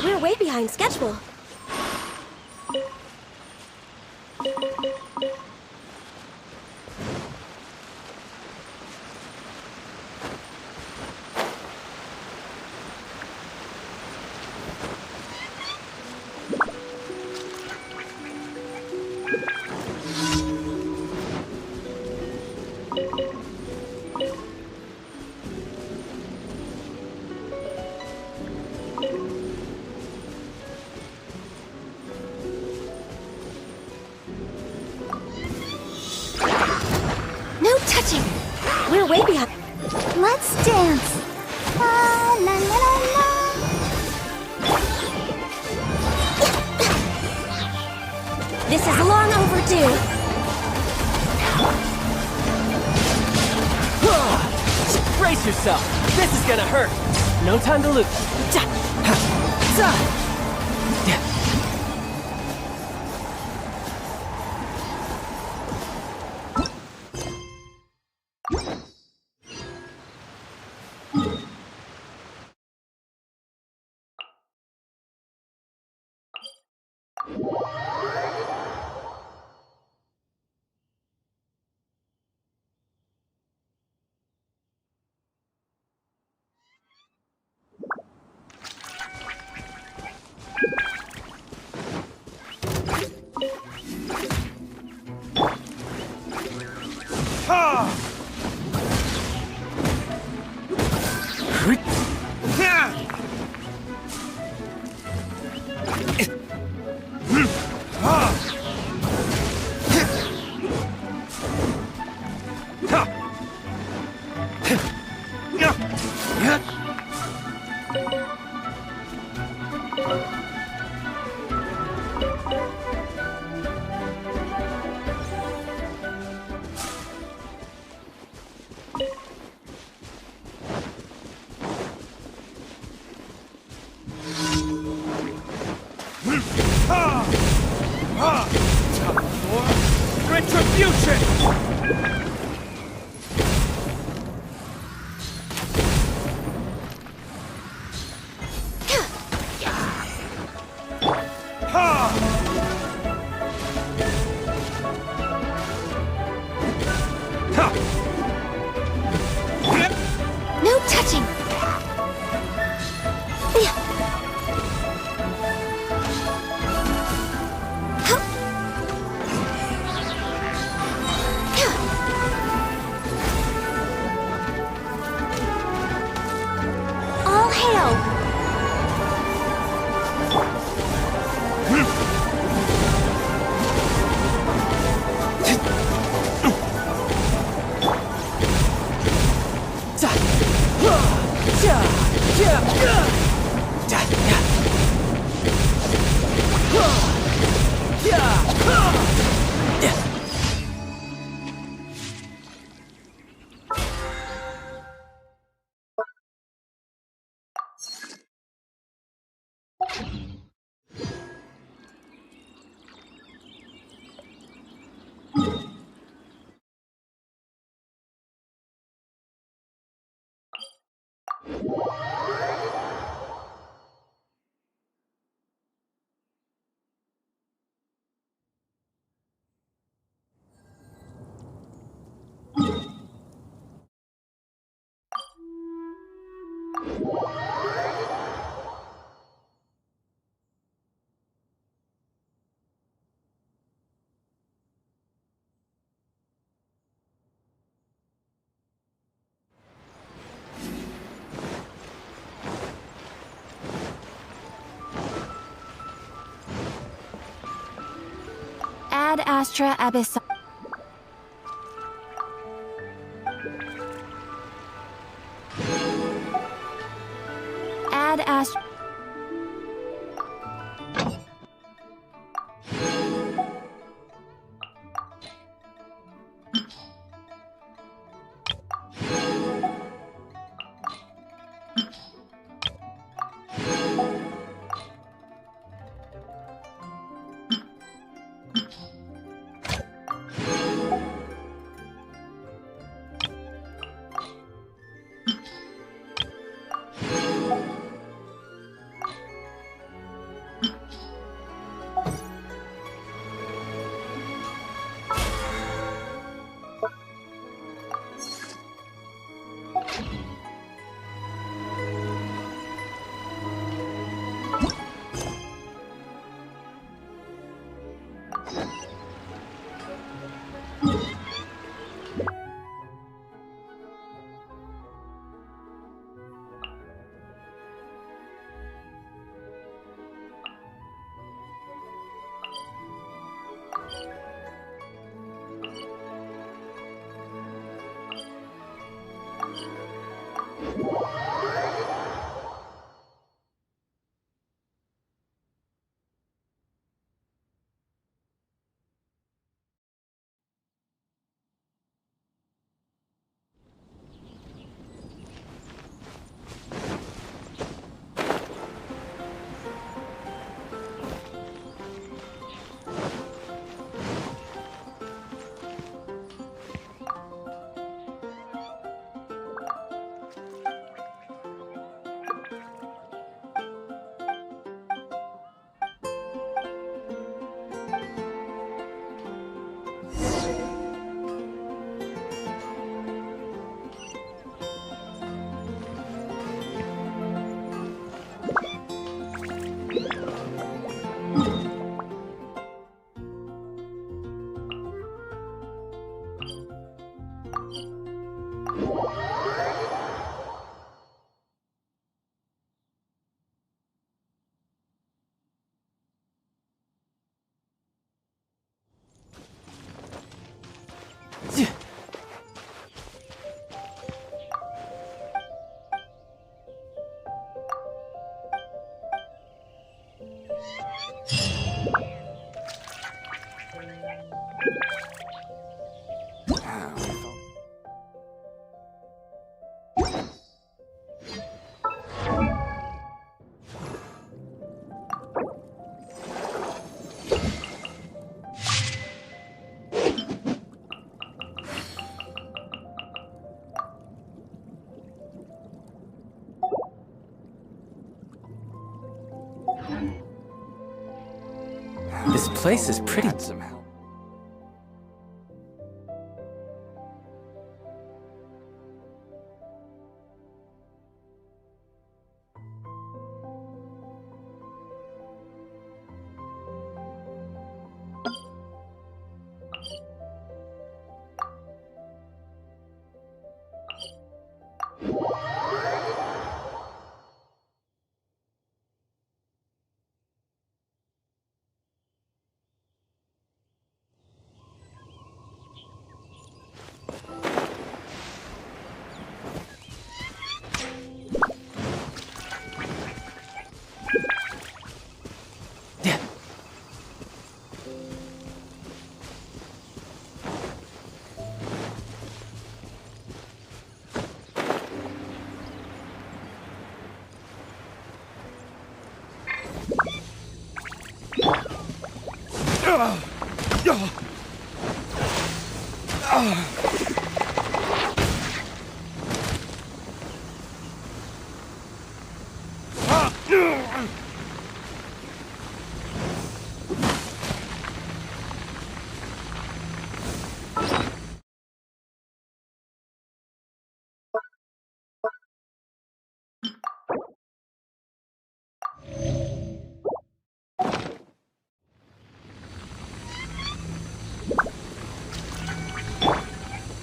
We're way behind schedule. We're way behind. Let's dance. La la la la la. This is long overdue. do. Brace yourself. This is gonna hurt. No time to lose. No touching. All hail. Ad Astra Abyss. Ad Astra. This place is pretty. Had some help.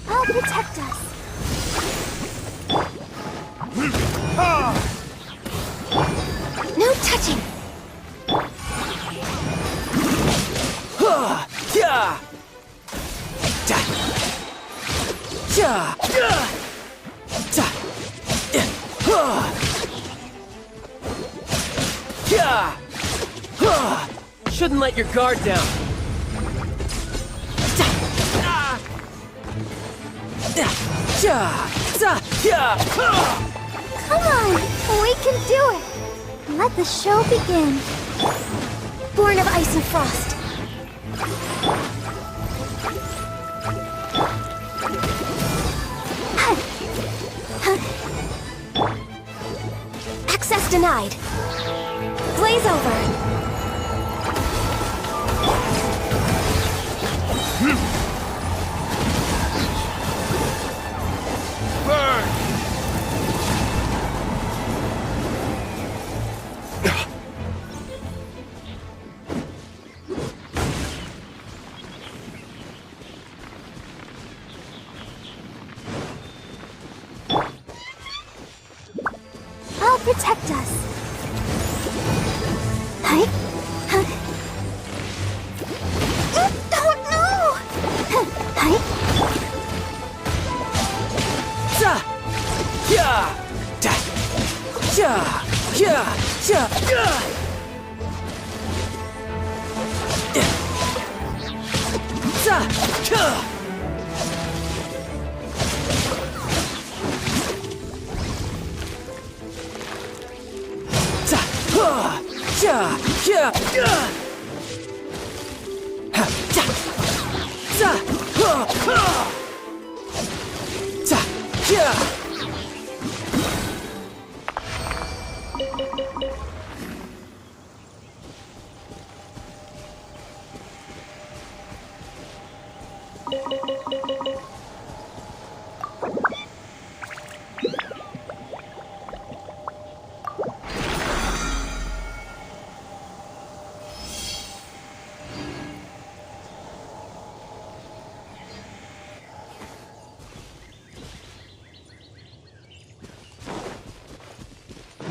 I'll protect us. No touching. Shouldn't let your guard down. Come on, we can do it. Let the show begin. Born of ice and frost. Access denied. Blaze over. Burn! I'll protect us. Hi. Oh no! Hi.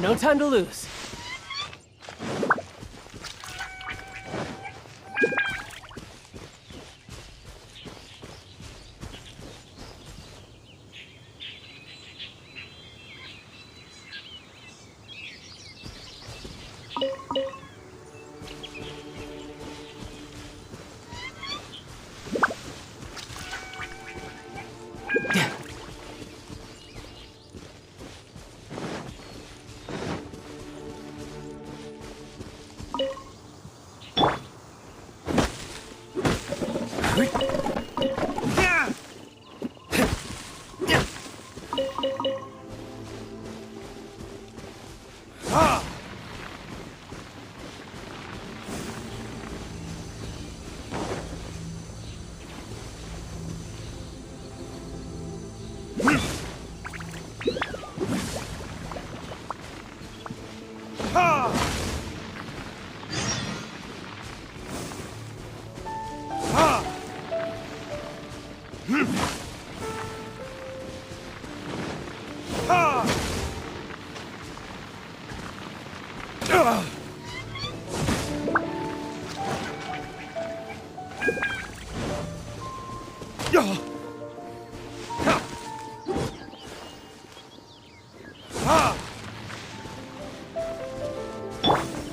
No time to lose.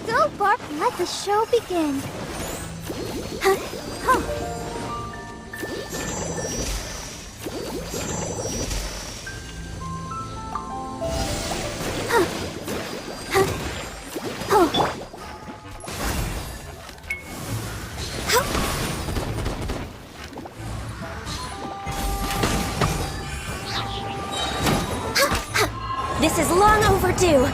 Go, Bark, let the show begin. This is long overdue.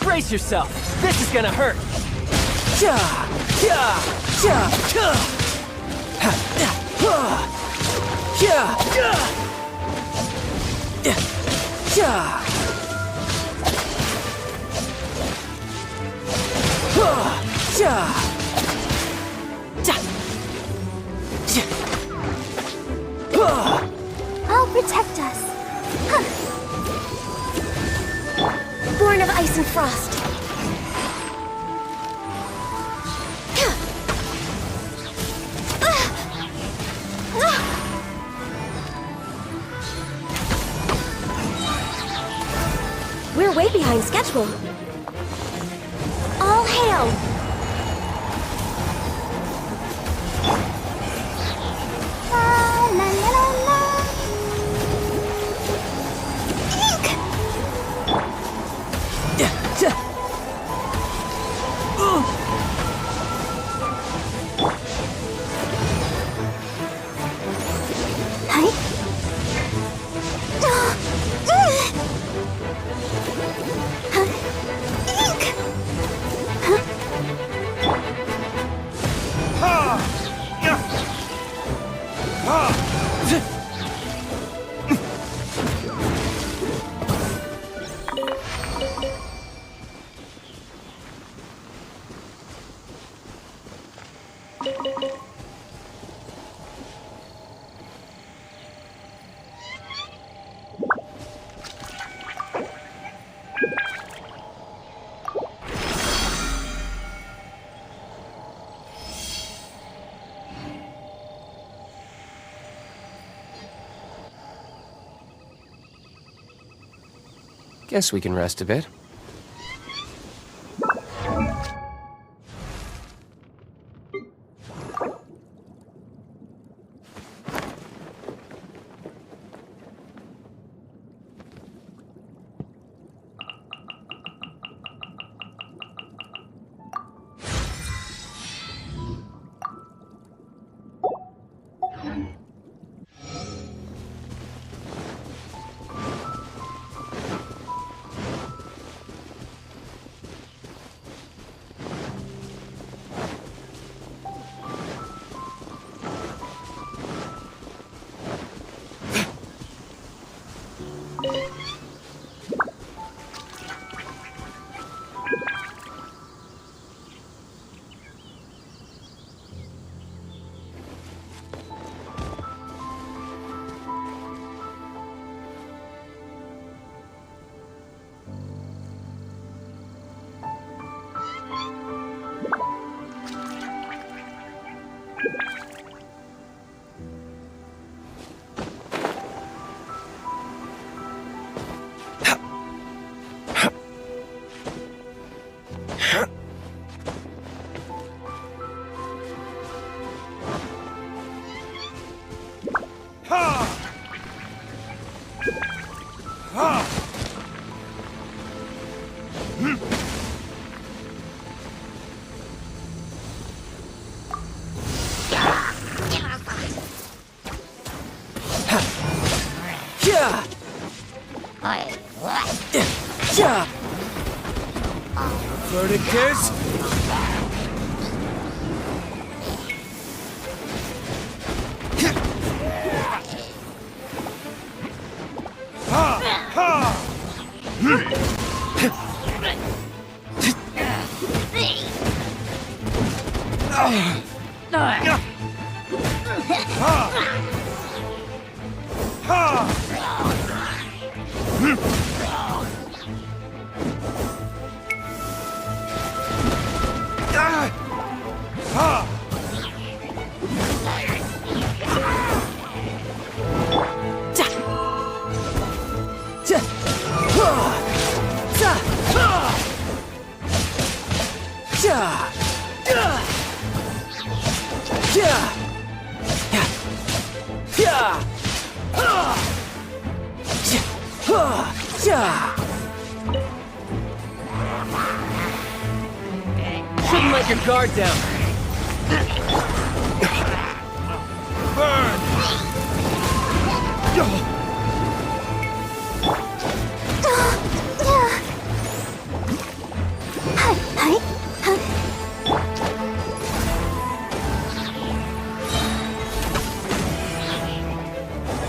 Brace yourself. This is gonna hurt. I'll protect us. Born of ice and frost. We're way behind schedule. All hail! La la la la la. Guess we can rest a bit. Yeah! Yeah! Verticus! Shouldn't let your guard down. Burn!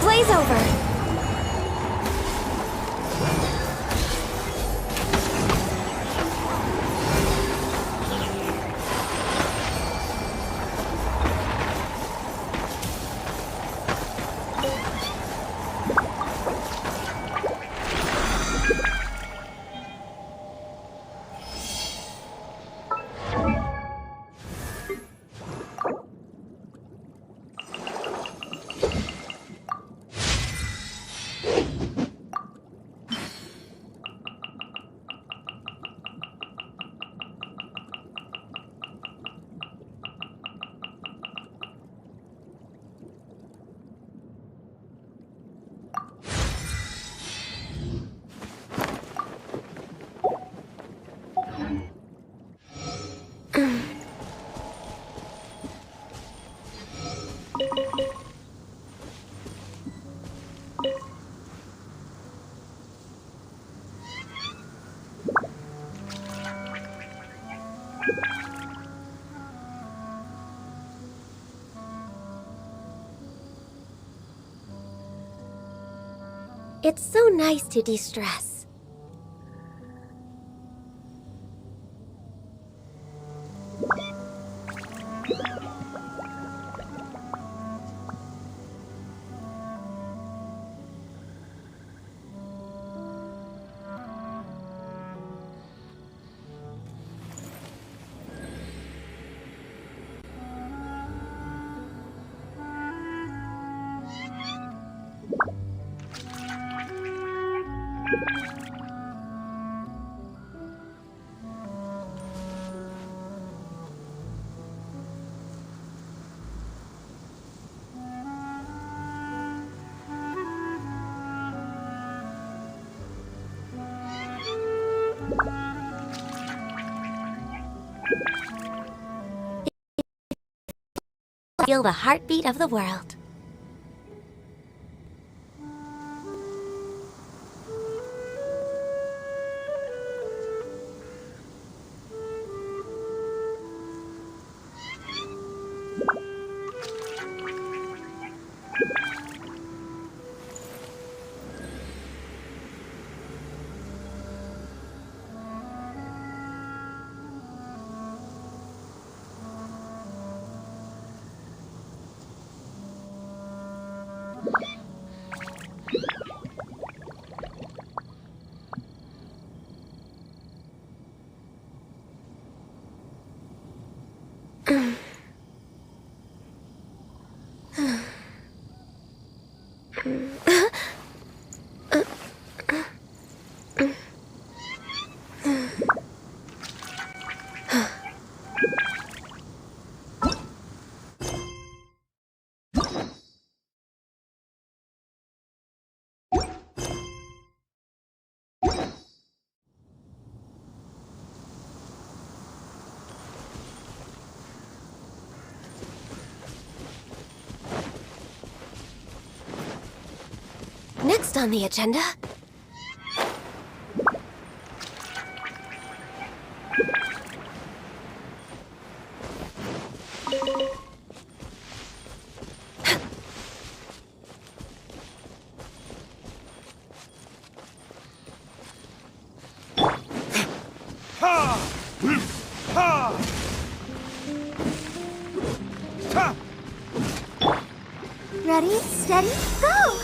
Blaze over. It's so nice to de-stress. Feel the heartbeat of the world. Next on the agenda... Ready, steady, go!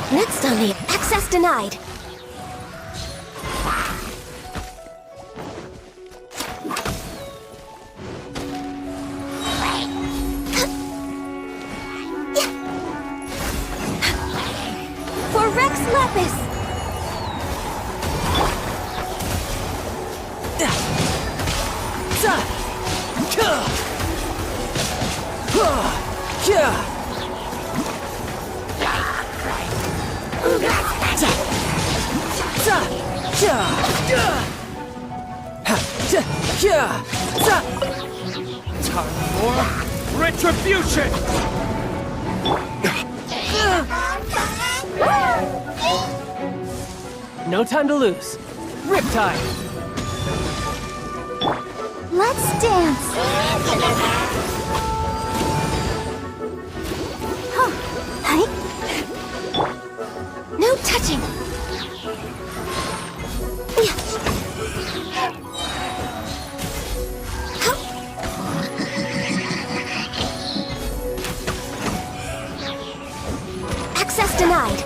Next on the... Access denied. For Rex Lapis! Time for retribution! No time to lose. Riptide! Let's dance! Huh. Hi. No touching. Access denied.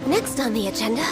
Next on the agenda...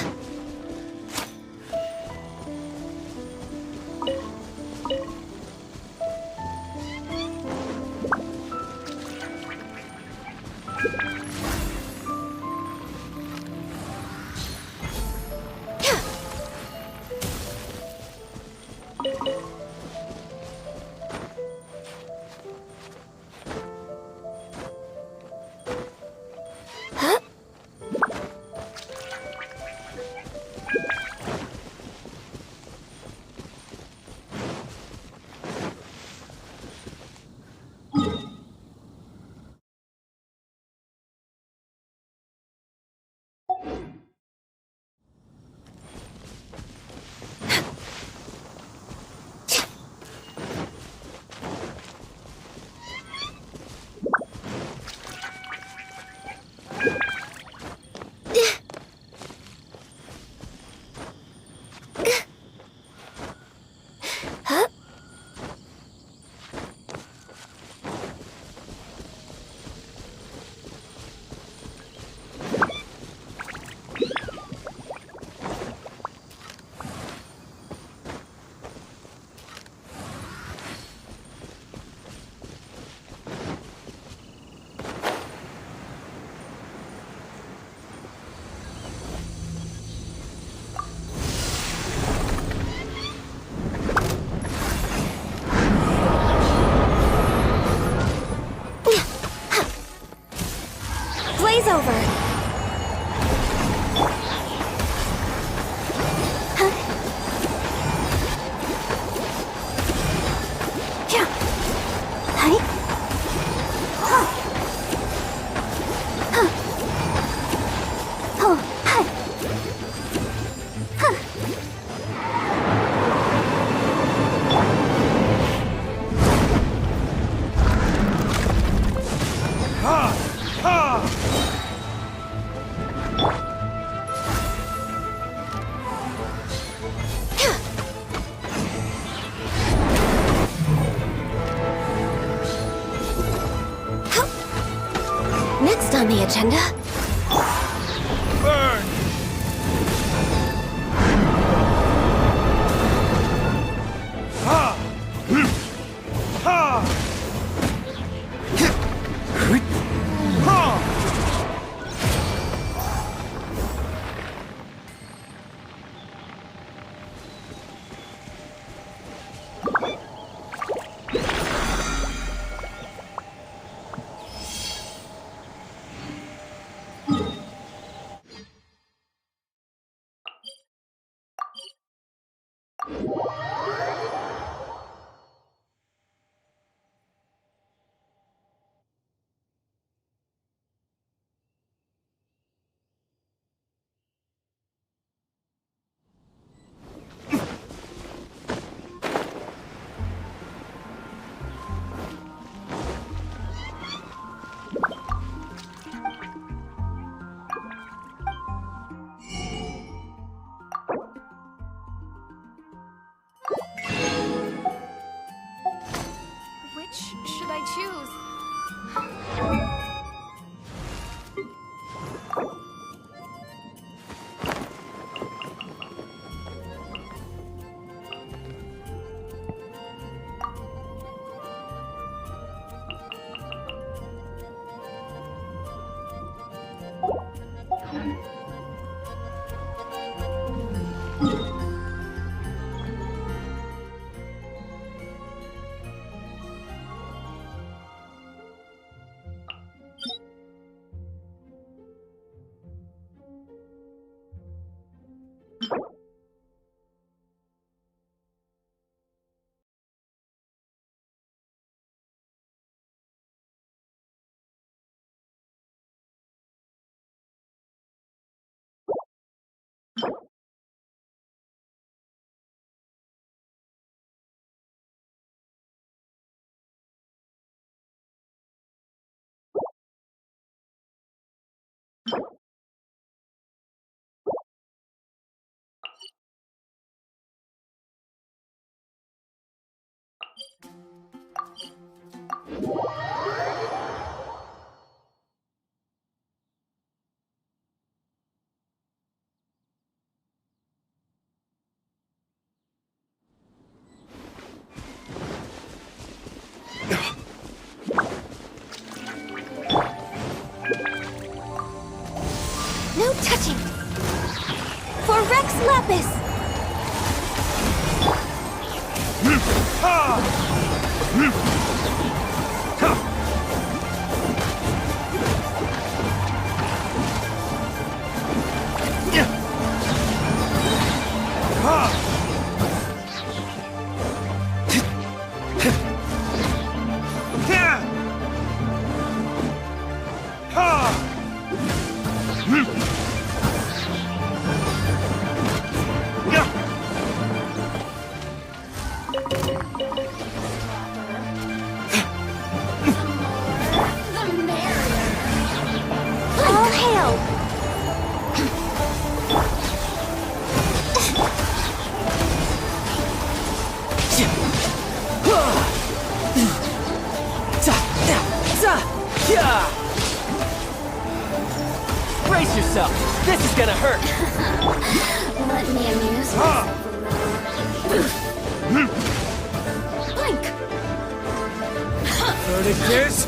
Next on the agenda. Burn! Ha! Ha! Ha! Which should I choose? No touching! For Rex Lapis! All hail! Brace yourself! This is gonna hurt! Let me amuse myself. Blink! Verdict is...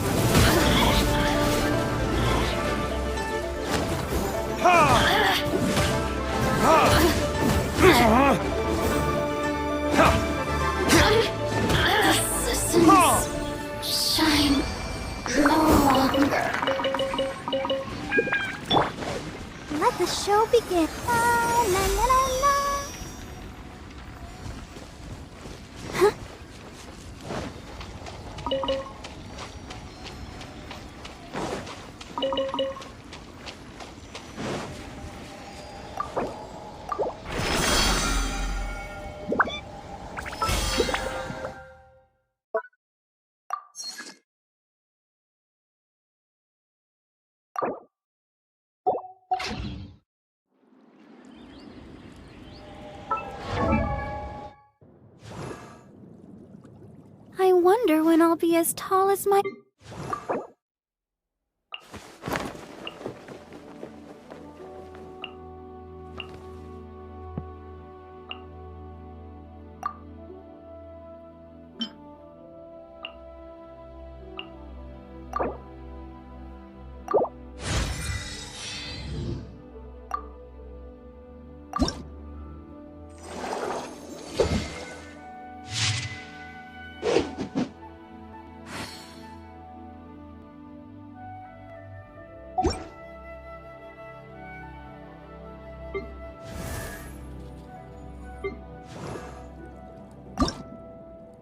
The systems shine no longer. Let the show begin. La la la la la. Huh? wonder when I'll be as tall as my...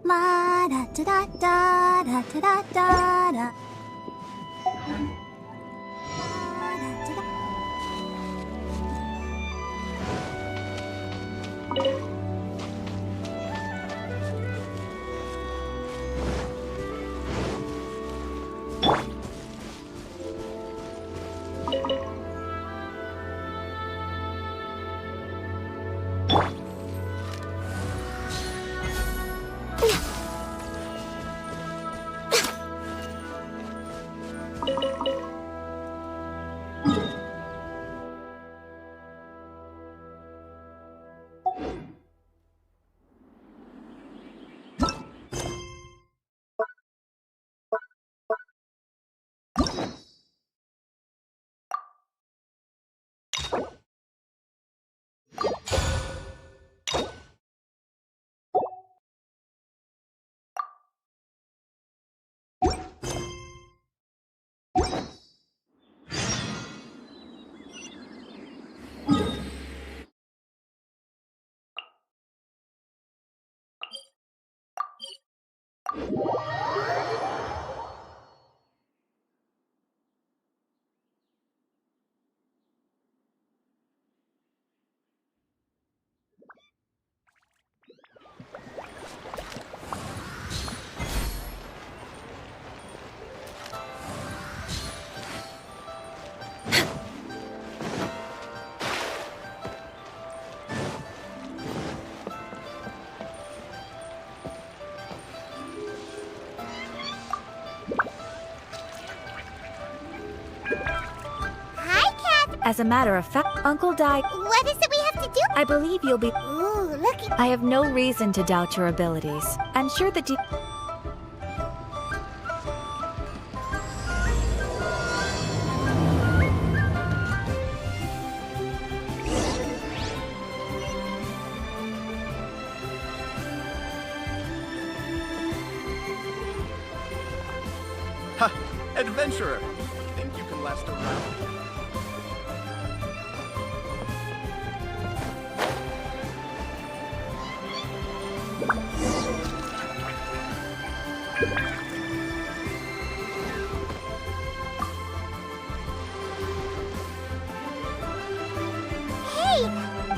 La da da da da da da da da. As a matter of fact, Uncle died. What is it we have to do? I believe you'll be... Ooh, look at... I have no reason to doubt your abilities. I'm sure that you... Ha! Adventurer! Think you can last around?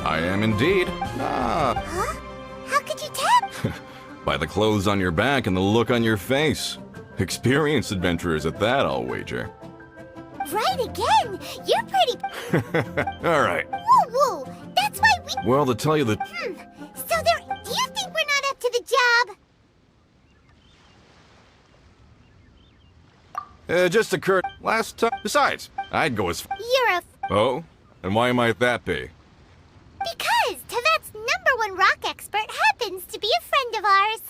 I am indeed. Huh? How could you tell? By the clothes on your back and the look on your face. Experienced adventurers at that, I'll wager. Right again! You're pretty... All right. Woo-woo! That's why we... Well, to tell you the... So there... Do you think we're not up to the job? just occurred last time. Besides, I'd go as... You're a... Oh? And why might that be? Because Tevet's #1 rock expert happens to be a friend of ours.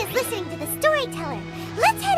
is listening to the storyteller. Let's head